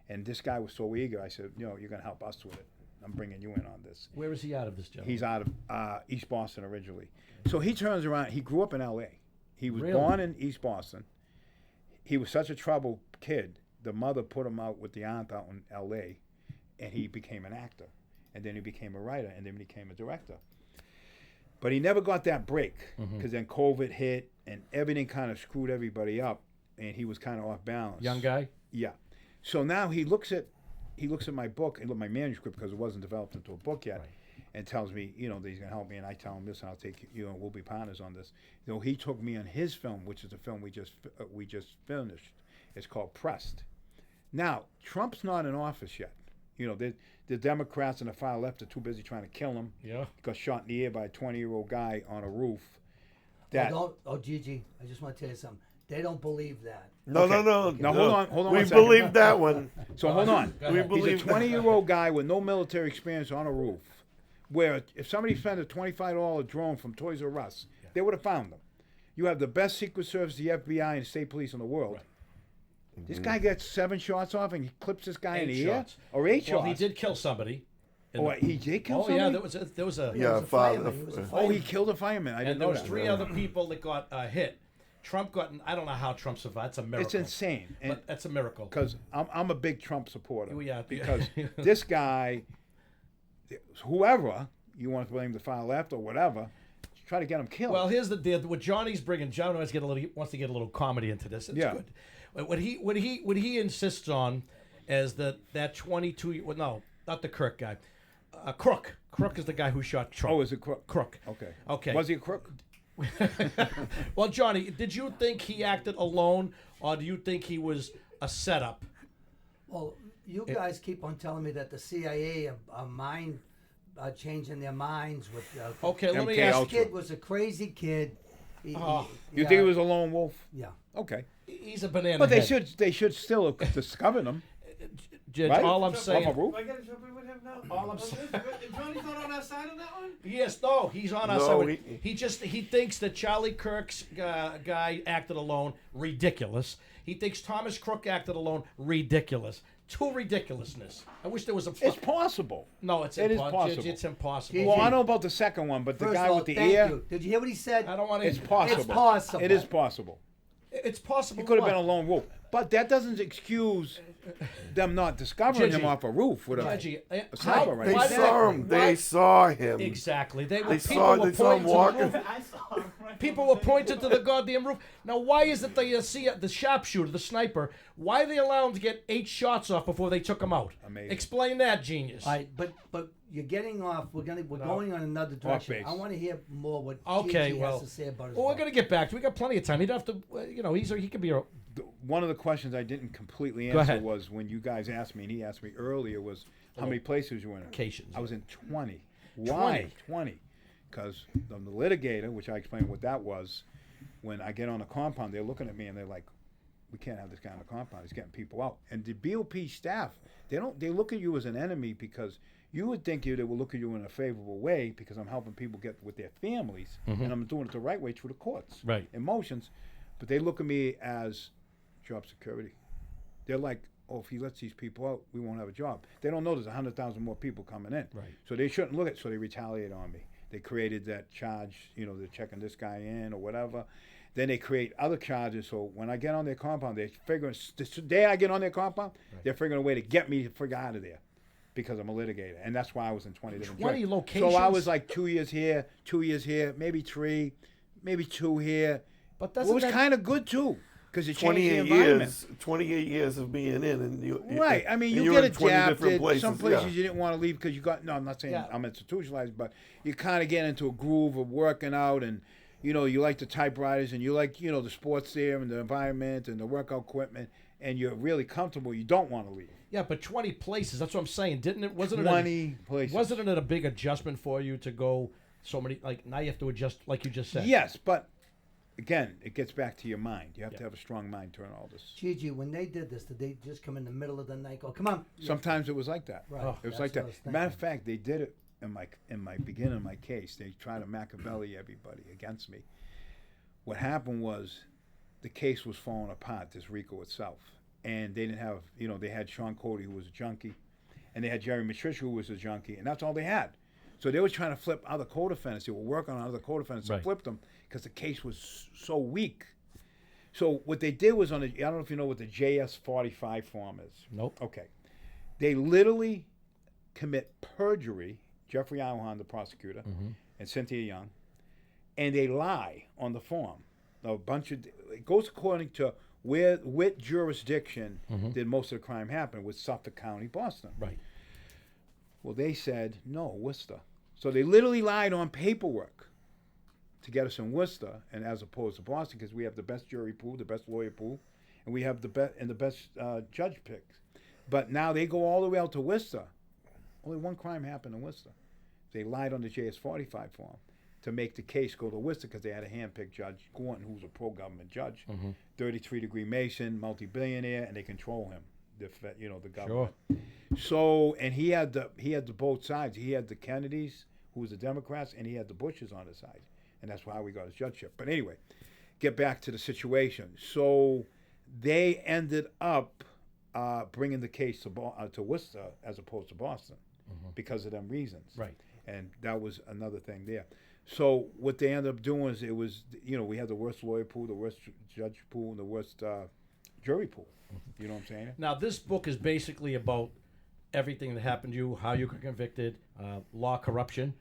And this guy was so eager. I said, you're going to help us with it. I'm bringing you in on this.
Where is he out of this, gentleman?
He's out of East Boston originally. So he turns around. He grew up in L.A. He was
Really?
born in East Boston. He was such a troubled kid. The mother put him out with the aunt out in L.A., and he became an actor. And then he became a writer, and then he became a director. But he never got that break, because then COVID hit, and everything kind of screwed everybody up, and he was kind of off balance.
Young guy?
Yeah. So now he looks at my book, and my manuscript, because it wasn't developed into a book yet,
Right.
and tells me, that he's going to help me, and I tell him this, and I'll take you, we'll be partners on this. He took me on his film, which is the film we just finished. It's called Pressed. Now, Trump's not in office yet. The Democrats and the far left are too busy trying to kill him.
Yeah.
He got shot in the ear by a 20-year-old guy on a roof.
Gigi, I just want to tell you something. They don't believe that.
No,
Okay.
no.
Now, hold on
We
one second.
believe that one.
So hold on.
Go ahead.
We
He's a
believe that.
20-year-old guy with no military experience on a roof, where if somebody spent a $25 drone from Toys R Us, they would have found him. You have the best Secret Service, the FBI, and state police in the world. This guy gets 7 shots off, and he clips this guy in
8
the
shots.
ear? Or 8
Well,
shots?
he did kill somebody.
Oh, he did kill
Oh,
somebody?
yeah, there was a
Yeah,
He was a
father.
fireman. He was a
Oh,
fireman.
he killed a fireman. I didn't
and there
know
was
that.
3 other people that got hit. Trump got, I don't know how Trump survived. It's a miracle.
It's insane. And
But that's a miracle.
because I'm a big Trump supporter.
Oh, yeah.
Because this guy, whoever you want to blame the far left or whatever, try to get him killed.
Well, here's the deal. What Johnny's bringing, Johnny wants to get a little comedy into this. It's
Yeah.
good. What he insists on is that 22. Well, no, not the Kirk guy. Crook. Crook is the guy who shot Trump.
oh, is it crook?
Crook.
Okay.
Okay.
Was he a crook?
Well, Johnny, did you think he acted alone, or do you think he was a setup?
Well, you guys keep on telling me that the CIA are changing their minds with.
Okay, let me
MK
ask.
This kid was a crazy kid.
You
yeah,
think he was a lone wolf?
Yeah.
Okay.
He's a banana.
But
head.
they should still have discovered him.
Judge,
right?
all I'm
Off a
saying.
roof?
Do I get a trophy with him now?
All I'm saying.
Johnny's not on our side on that one?
Yes, no, he's on us.
No,
He thinks that Charlie Kirk's guy acted alone, ridiculous. He thinks Thomas Crook acted alone, ridiculous. Two ridiculousness. I wish there was a.
It's possible.
No, it's
It is
impossible.
possible.
It's impossible.
Well, I know about the second one, but the
First
guy
of all,
with the
thank
ear,
you. Did you hear what he said?
I don't want to.
it's possible.
It's possible.
It is possible.
It's possible.
He could have
what?
been a lone wolf. But that doesn't excuse them not discovering
Gigi.
him off a roof with a
Gigi,
sniper right
They
why
there.
saw him.
why-
They saw him.
Exactly.
They
People
saw
were
him
pointing to the
walking.
roof.
I saw him. Right
People were pointed to the goddamn roof. Now, why is it they see the sharpshooter, the sniper? Why they allow him to get 8 shots off before they took him out?
Amazing.
Explain that, genius.
All right, but you're getting off. We're going on another direction.
base.
I want to hear more what
Okay,
Gigi
well,
has to say about his
well, we're
book.
gonna get back to. We got plenty of time. He'd have to, he could be a.
One of the questions I didn't completely
Go
answer
ahead.
was when you guys asked me, and he asked me earlier, was how many places you were in.
Locations,
I was in 20. Why 20? Because the litigator, which I explained what that was, when I get on the compound, they're looking at me and they're like, we can't have this guy on the compound. He's getting people out. And the BOP staff, they look at you as an enemy because you would think they will look at you in a favorable way because I'm helping people get with their families and I'm doing it the right way through the courts.
Right.
Emotions. But they look at me as job security. They're like, oh, if he lets these people out, we won't have a job. They don't know there's 100,000 more people coming in.
Right.
So they shouldn't look at so they retaliate on me. They created that charge, you know, they're checking this guy in or whatever. Then they create other charges. So when I get on their compound, they're figuring, the day I get on their compound, they're figuring a way to get me to figure out of there because I'm a litigator. And that's why I was in 20 different
20
joints.
locations?
So I was like 2 years here, 2 years here, maybe 3, maybe 2 here.
But
It was kind of good too because it changed the
28
environment.
years, 28 years of being in, and you
Right. I mean,
and
you
you're
get
in 20 different
adapted.
places,
Some places
yeah.
you didn't want to leave because you got. No, I'm not saying
Yeah.
I'm institutionalized, but you kind of get into a groove of working out, and you know, you like the typewriters, and you like, you know, the sports there and the environment and the workout equipment, and you're really comfortable. You don't want to leave.
Yeah, but 20 places. That's what I'm saying. Didn't it?
20 places.
Wasn't it a big adjustment for you to go so many? Like now you have to adjust, like you just said.
Yes, but again, it gets back to your mind. You have to have a strong mind to run all this.
Gigi, when they did this, did they just come in the middle of the night? Go, come on.
Sometimes it was like that.
Right.
It was
That's
like
what
that.
I was
Matter of
thinking.
fact, they did it in my beginning of my case. They tried to Machiavelli everybody against me. What happened was the case was falling apart, this RICO itself. And they didn't have, you know, they had Sean Cody, who was a junkie, and they had Jerry Matricia, who was a junkie, and that's all they had. So they were trying to flip other co-defendants. They were working on other co-defendants
Right.
and flipped them because the case was so weak. So what they did was I don't know if you know what the JS-45 form is.
Nope.
Okay. They literally commit perjury, Jeffrey Alhan, the prosecutor, and Cynthia Young, and they lie on the form. A bunch of it goes according to what jurisdiction did most of the crime happen, with Suffolk County, Boston.
Right.
Well, they said no, Worcester. So they literally lied on paperwork to get us in Worcester, and as opposed to Boston, because we have the best jury pool, the best lawyer pool, and we have the best judge picks. But now they go all the way out to Worcester. Only one crime happened in Worcester. They lied on the JS-45 form to make the case go to Worcester because they had a hand-picked judge, Gorton, who's a pro-government judge, 33-degree Mason, multi-billionaire, and they control him, the government. So, and he had the both sides. He had the Kennedys, who was the Democrats, and he had the Bushes on his side, and that's why we got his judgeship. But anyway, get back to the situation. So they ended up bringing the case to Worcester as opposed to Boston because of them reasons.
Right.
And that was another thing there. So what they ended up doing is we had the worst lawyer pool, the worst judge pool, and the worst jury pool. You know what I'm saying?
Now this book is basically about everything that happened to you, how you got convicted, law, corruption.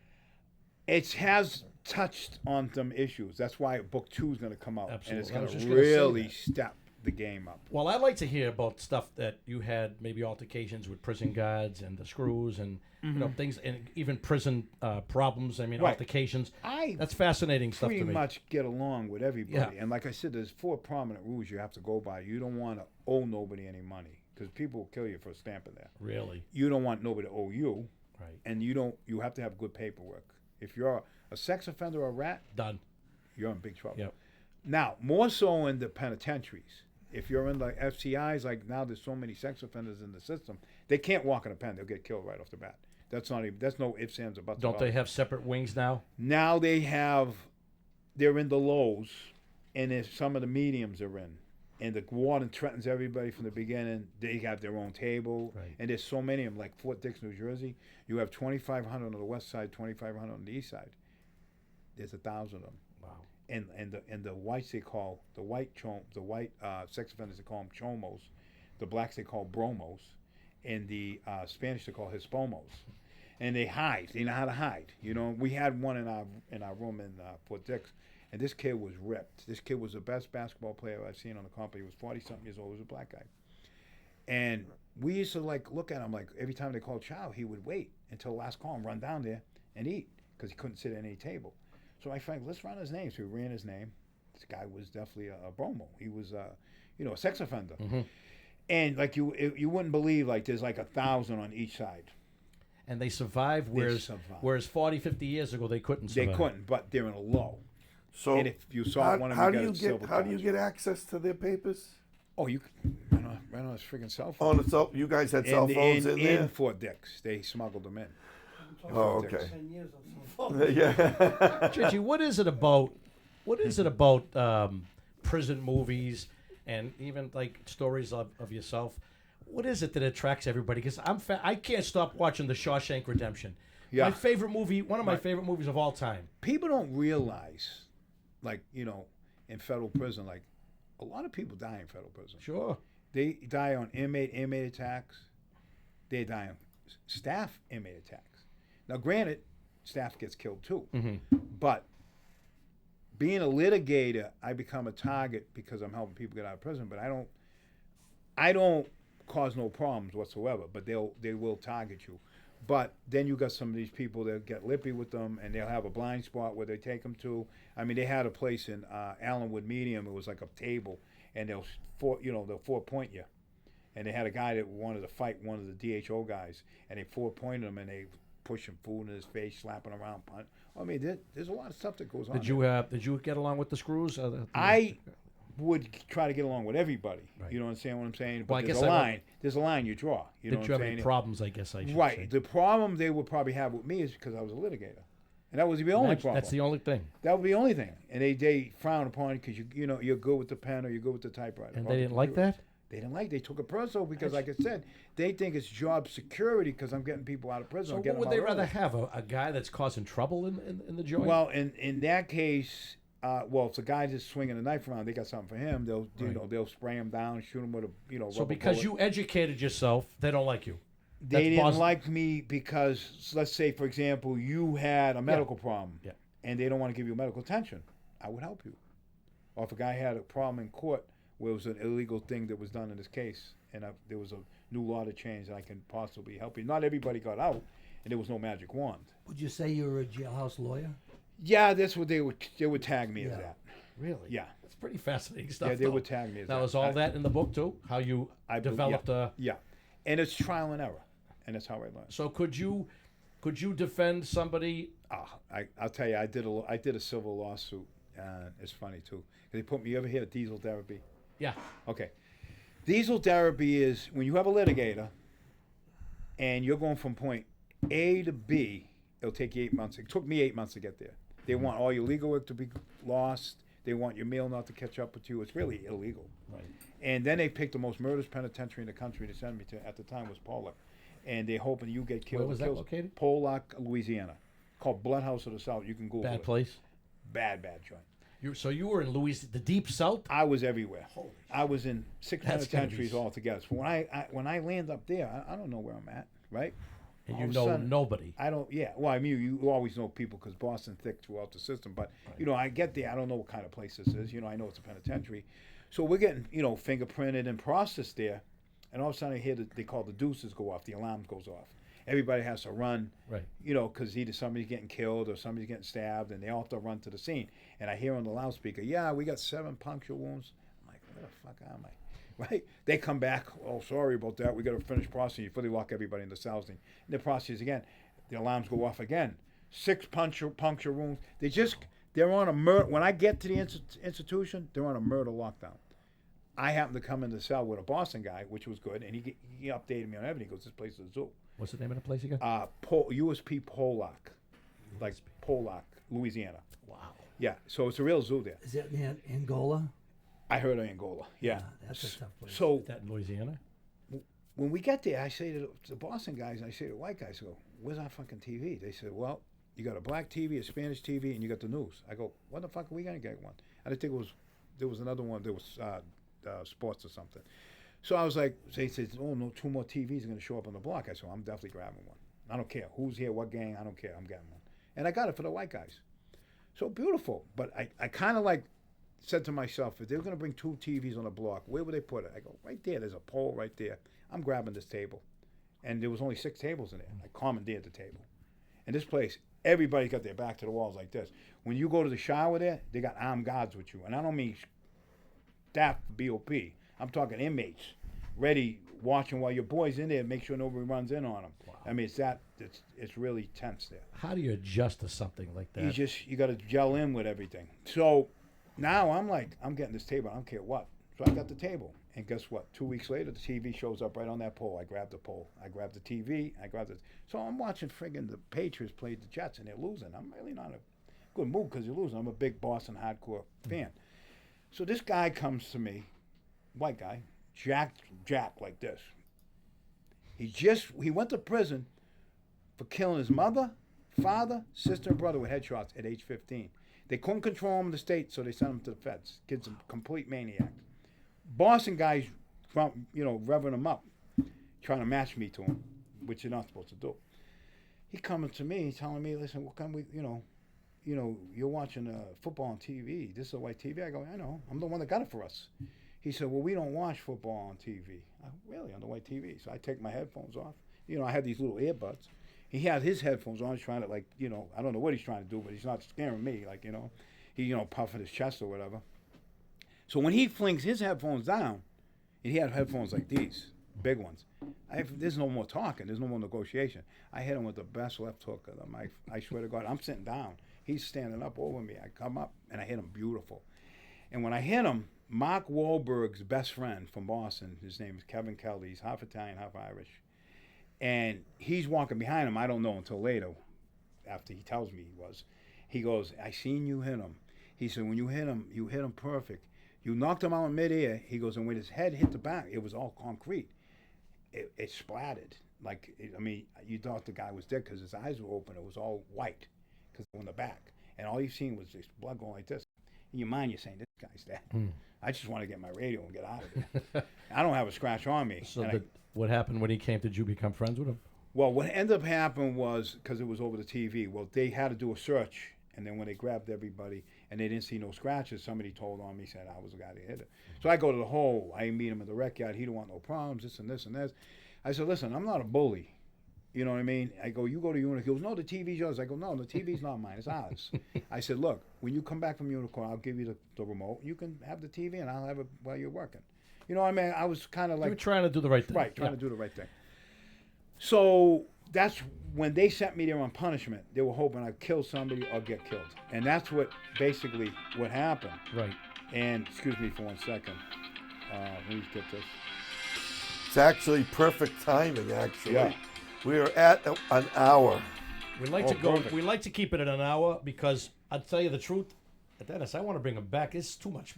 It has touched on some issues. That's why book 2 is going to come out.
Absolutely.
And it's
I
going
was
to
just gonna say
really
that.
step the game up.
Well, I'd like to hear about stuff that you had, maybe altercations with prison guards and the screws and you know things, and even prison problems. I mean,
Right.
altercations.
I
That's fascinating stuff
pretty
to me.
much get along with everybody.
Yeah.
And like I said, there's 4 prominent rules you have to go by. You don't want to owe nobody any money because people will kill you for stamping that.
Really.
You don't want nobody to owe you,
Right.
and you have to have good paperwork. If you're a sex offender or a rat,
Done.
you're in big trouble.
Yep.
Now, more so in the penitentiaries. If you're in the FCIs, like now there's so many sex offenders in the system, they can't walk in a pen. They'll get killed right off the bat. That's no ifs, ands, or buts
Don't
about
they
it.
have separate wings now?
Now they're in the lows, and there's some of the mediums are in. And the warden threatens everybody from the beginning. They have their own table.
Right.
And there's so many of them, like Fort Dix, New Jersey. You have 2,500 on the west side, 2,500 on the east side. There's 1,000 of them.
Wow.
And the whites they call the white sex offenders they call them chomos, the blacks they call bromos, and the Spanish they call hispomos, and they hide. They know how to hide. You know, we had one in our room in Fort Dix, and this kid was ripped. This kid was the best basketball player I've seen on the company. He was 40-something years old. He was a black guy, and we used to like look at him like every time they called chow, he would wait until the last call and run down there and eat because he couldn't sit at any table. So my friend, let's run his name. So we ran his name. This guy was definitely a bromo. He was, a sex offender. And like you wouldn't believe, like there's like 1,000 on each side.
And they survive, whereas 40, 50 years ago they couldn't survive.
They couldn't, but they're in a low.
So
And if you saw one of them,
how do you get access to their papers?
Oh, you could run on his freaking cell phone.
On the cell, you guys had cell phones in there.
In Fort Dix, they smuggled them in.
Oh, okay.
10 years on some phone.
Yeah.
Gigi, what is it about prison movies and even like stories of yourself? What is it that attracts everybody? Because I can't stop watching The Shawshank Redemption
Yeah.
My favorite movie, one of my favorite movies of all time.
People don't realize, like, you know, in federal prison, like, a lot of people die in federal prison.
Sure.
They die on inmate attacks. They die on staff inmate attacks. Now, granted, staff gets killed too. But being a litigator, I become a target because I'm helping people get out of prison. But I don't cause no problems whatsoever. But they will target you. But then you got some of these people that get lippy with them, and they'll have a blind spot where they take them to. I mean, they had a place in Allenwood Medium. It was like a table, and they'll 4-point you. And they had a guy that wanted to fight one of the DHO guys, and they 4-pointed him, and they pushing food in his face, slapping around, punt. I mean, there's a lot of stuff that goes on.
Did you get along with the screws?
I would try to get along with everybody.
Right.
You know what I'm saying? But
Well, I
there's
guess
a
I
line. There's a line you draw. You know
Did
what
you
I'm
have any
saying?
problems, I guess I should
Right.
say.
The problem they would probably have with me is because I was a litigator. And that was the only problem.
That's the only thing.
That would be the only thing. And they frown upon it because you're good with the pen or you're good with the typewriter.
And
Well,
they didn't like that?
They didn't like. They took it personal because, like I said, they think it's job security because I'm getting people out of prison.
So
I'm getting
what would
them
they
out
rather
early.
have? A guy that's causing trouble in the joint?
Well, in that case, if the guy just swinging a knife around, they got something for him. They'll spray him down, shoot him with a
so
rubber
because
bullet.
you educated yourself, they don't like you.
They
That's
didn't
Boston.
like me because, let's say, for example, you had a medical problem,
Yeah.
and they don't want to give you medical attention. I would help you. Or if a guy had a problem in court where it was an illegal thing that was done in this case, and there was a new law to change, and I can possibly help you. Not everybody got out, and there was no magic wand.
Would you say you were a jailhouse lawyer?
Yeah, that's what they would tag me as
Yeah.
that.
Really?
Yeah.
That's pretty fascinating stuff.
Yeah, they
though.
would tag me as
Now,
that.
is all that in the book too? How you developed a...
Yeah, and it's trial and error, and that's how I learned.
So could you defend somebody?
I'll tell you, I did a civil lawsuit. It's funny too. They put me over here at diesel therapy.
Yeah.
Okay, diesel therapy is when you have a litigator, and you're going from point A to B. It'll take you 8 months. It took me 8 months to get there. They want all your legal work to be lost. They want your mail not to catch up with you. It's really illegal.
Right.
And then they picked the most murderous penitentiary in the country to send me to. At the time was Pollock, and they're hoping you get killed.
Where was that
Kills-
located?
Pollock, Louisiana, called Bloodhouse of the South. You can Google
Bad
it.
place.
Bad joint.
So you were in the deep south?
I was everywhere. I was in 6
That's gotta be
penitentiaries altogether. So when I land up there, I don't know where I'm at, right?
And
All
you
of a
know
sudden,
nobody.
I don't. Yeah. Well, I mean, you always know people because Boston thick throughout the system. But I get there. I don't know what kind of place this is. I know it's a penitentiary. So we're getting fingerprinted and processed there, and all of a sudden I hear they call the deuces go off. The alarm goes off. Everybody has to run.
Right.
Because either somebody's getting killed or somebody's getting stabbed, and they all have to run to the scene. And I hear on the loudspeaker, "Yeah, we got 7 puncture wounds." I'm like, "Where the fuck am I?" Right? They come back. "Oh, sorry about that. We got to finish processing." You fully lock everybody in the cells, and they process again. The alarms go off again. 6 puncture wounds. They're on a murder. When I get to the institution, they're on a murder lockdown. I happened to come in the cell with a Boston guy, which was good, and he updated me on everything. He goes, "This place is a zoo."
What's the name of the place again?
USP Pollock, like Pollock, Louisiana.
Wow.
Yeah, so it's a real zoo there.
Is it in Angola?
I heard of Angola. Yeah,
That's a tough place.
So
Is that in Louisiana?
when we get there, I say to the Boston guys, and I say to the white guys, I go, "Where's our fucking TV?" They said, "Well, you got a black TV, a Spanish TV, and you got the news." I go, "What the fuck are we gonna get one?" And I think there was another one. There was sports or something. So I was like, they said, "Oh no, 2 more TVs are gonna show up on the block." I said, "I'm definitely grabbing one. I don't care who's here, what gang. I don't care. I'm getting one." And I got it for the white guys. So beautiful. But I kind of like said to myself, if they were going to bring 2 TVs on the block, where would they put it? I go, right there. There's a pole right there. I'm grabbing this table. And there was only 6 tables in there. I commandeered the table. And this place, everybody got their back to the walls like this. When you go to the shower there, they got armed guards with you. And I don't mean staff BOP. I'm talking inmates, ready, watching while your boy's in there, make sure nobody runs in on them. Wow. I mean, it's really tense there.
How do you adjust to something like that?
You got to gel in with everything. So now I'm getting this table. I don't care what. So I got the table, and guess what? 2 weeks later, the TV shows up right on that pole. I grabbed the pole. I grabbed the TV. I grabbed it. So I'm watching friggin' the Patriots play the Jets, and they're losing. I'm really not in a good mood because you're losing. I'm a big Boston hardcore fan. So this guy comes to me, white guy, Jack like this. He went to prison for killing his mother, father, sister, and brother with headshots at age 15. They couldn't control him in the state, so they sent him to the feds. Kid's a complete maniac. Boston guys, revving him up, trying to match me to him, which you're not supposed to do. He coming to me, telling me, listen, what can we, you're watching football on TV. This is a white TV. I go, I know. I'm the one that got it for us. He said, well, we don't watch football on TV. Really, on the white TV? So I take my headphones off. I had these little earbuds. He had his headphones on. He's trying to, I don't know what he's trying to do, but he's not scaring me. He, puffing his chest or whatever. So when he flings his headphones down, and he had headphones like these, big ones, there's no more talking. There's no more negotiation. I hit him with the best left hook of them. I swear to God, I'm sitting down. He's standing up over me. I come up, and I hit him beautiful. And when I hit him, Mark Wahlberg's best friend from Boston, his name is Kevin Kelly. He's half Italian, half Irish. And he's walking behind him. I don't know until later, after he tells me he was. He goes, I seen you hit him. He said, when you hit him perfect. You knocked him out in midair. He goes, and when his head hit the back, it was all concrete. It splattered. You thought the guy was dead because his eyes were open. It was all white because on the back. And all you've seen was this blood going like this. In your mind, you're saying, this guy's dead. I just want to get my radio and get out of there. I don't have a scratch on me.
So what happened when he came? Did you become friends with him?
Well, what ended up happening was, because it was over the TV, they had to do a search. And then when they grabbed everybody and they didn't see no scratches, somebody told on me, said I was the guy that hit it. So I go to the hole. I meet him in the rec yard. He don't want no problems, this and this and this. I said, listen, I'm not a bully. You know what I mean? I go, you go to Unicorn. He goes, no, the TV's yours. I go, no, the TV's not mine. It's ours. I said, look, when you come back from Unicorn, I'll give you the remote. You can have the TV, and I'll have it while you're working. You know what I mean? I was kind of like...
You were trying to do the right thing.
Right, trying to do the right thing. So that's when they sent me there on punishment. They were hoping I'd kill somebody or get killed. And that's basically what happened.
Right.
And, excuse me for 1 second. Let me get this.
It's actually perfect timing, actually.
Yeah.
We are at an hour.
We like to go. We like to keep it at an hour because I'll tell you the truth, Dennis. I want to bring him back. It's too much.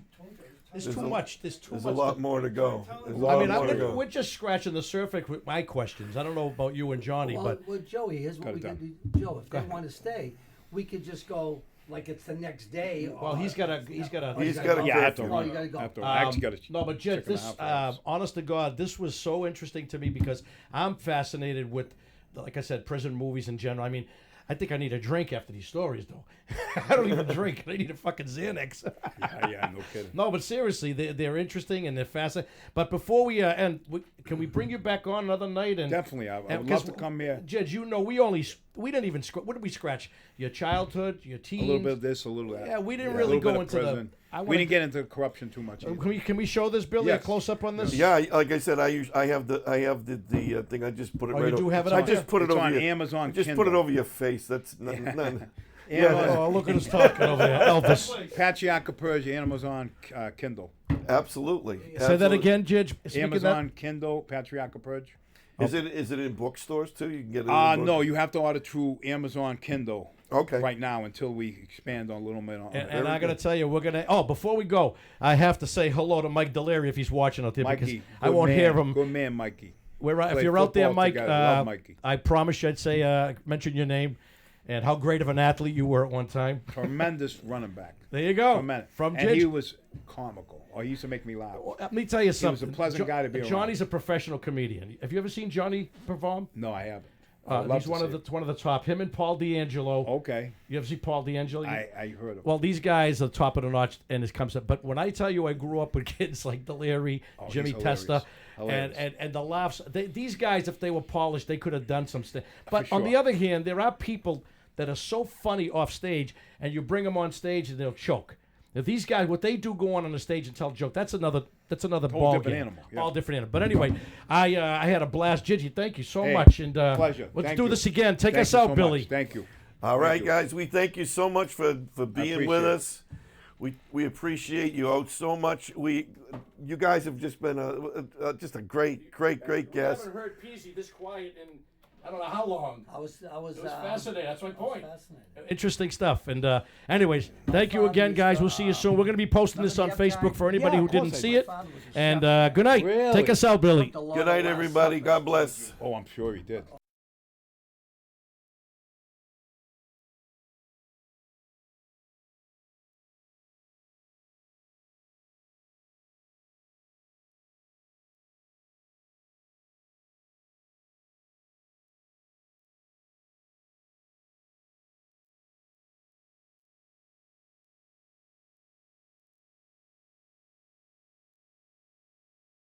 There's too much. There's
a lot more to go.
We're just scratching the surface with my questions. I don't know about you and Johnny, but
with Joey, here's what we can do. Joe, if they want to stay, we could just go like it's the next day.
Well, he's got to.
Yeah, I have to run.
You gotta go.
I have to, I actually got to.
No, but Jed, this, honest to God, this was so interesting to me because I'm fascinated with, like I said, prison movies in general. I mean, I think I need a drink after these stories, though. I don't even drink. I need a fucking Xanax.
Yeah, no kidding.
No, but seriously, they're interesting and they're fascinating. But before we end, can we bring you back on another night? And
definitely, I would love to come here.
Jed, we didn't even what did we scratch? Your childhood, your teens.
A little bit of this, a little of that.
Yeah, we didn't really go into
prison. We didn't get into corruption too much.
Can we show this, Billy?
Yes.
A close up on this?
Yeah, like I said, I have the thing. I just put it right.
You do
over.
have it
I
up
just
there?
put it
It's
over
on
your,
Amazon
Just
Kindle.
put it over your face. That's none.
Oh, look at us talking over there, Elvis.
PATRIARCA PURGE, Amazon
Absolutely.
Kindle.
Say that again, Judge.
Amazon Kindle, PATRIARCA PURGE.
Is it in bookstores too? You can get it.
No, you have to order through Amazon Kindle.
Okay.
Right now until we expand on a little bit.
And I got to tell you, we're going to... Oh, before we go, I have to say hello to Mike Deleri if he's watching out there.
Mikey,
because I won't hear him.
Good man, Mikey.
If you're out there, Mike,
Love Mikey.
I promise you I'd say, mention your name and how great of an athlete you were at one time.
Tremendous running back.
There you go.
Tremendous.
From
and
Jidge.
he was comical. He used to make me laugh.
Well, let me tell you something.
He was a pleasant guy to be around.
Johnny's a professional comedian. Have you ever seen Johnny perform?
No, I haven't.
He's one of the top. Him and Paul D'Angelo.
Okay.
You ever see Paul D'Angelo?
I heard of him.
Well, these guys are top of the notch, and it comes up. But when I tell you, I grew up with kids like Deleri, Jimmy Testa, and the laughs. These guys, if they were polished, they could have done some stuff. But on the other hand, there are people that are so funny off stage, and you bring them on stage and they'll choke. Now, these guys, what they do go on the stage and tell a joke, that's another ball
different
game.
animal. Yeah.
All different animal. But anyway, I had a blast. Gigi, thank you so much. And
pleasure.
Let's do this again. Take us out, Billy.
Much. Thank you.
All right, guys. We thank you so much for being with us. We appreciate you so much. You guys have just been just a great guest.
I haven't heard Peasy this quiet in I don't know how long.
I was
fascinating. That's my point.
Fascinating.
Interesting stuff. And anyways, thank you again, guys. We'll see you soon. We're going to be posting this on Facebook for anybody who didn't see it. And good night.
Really?
Take us out, Billy.
Good night, everybody. God bless.
Oh, I'm sure he did.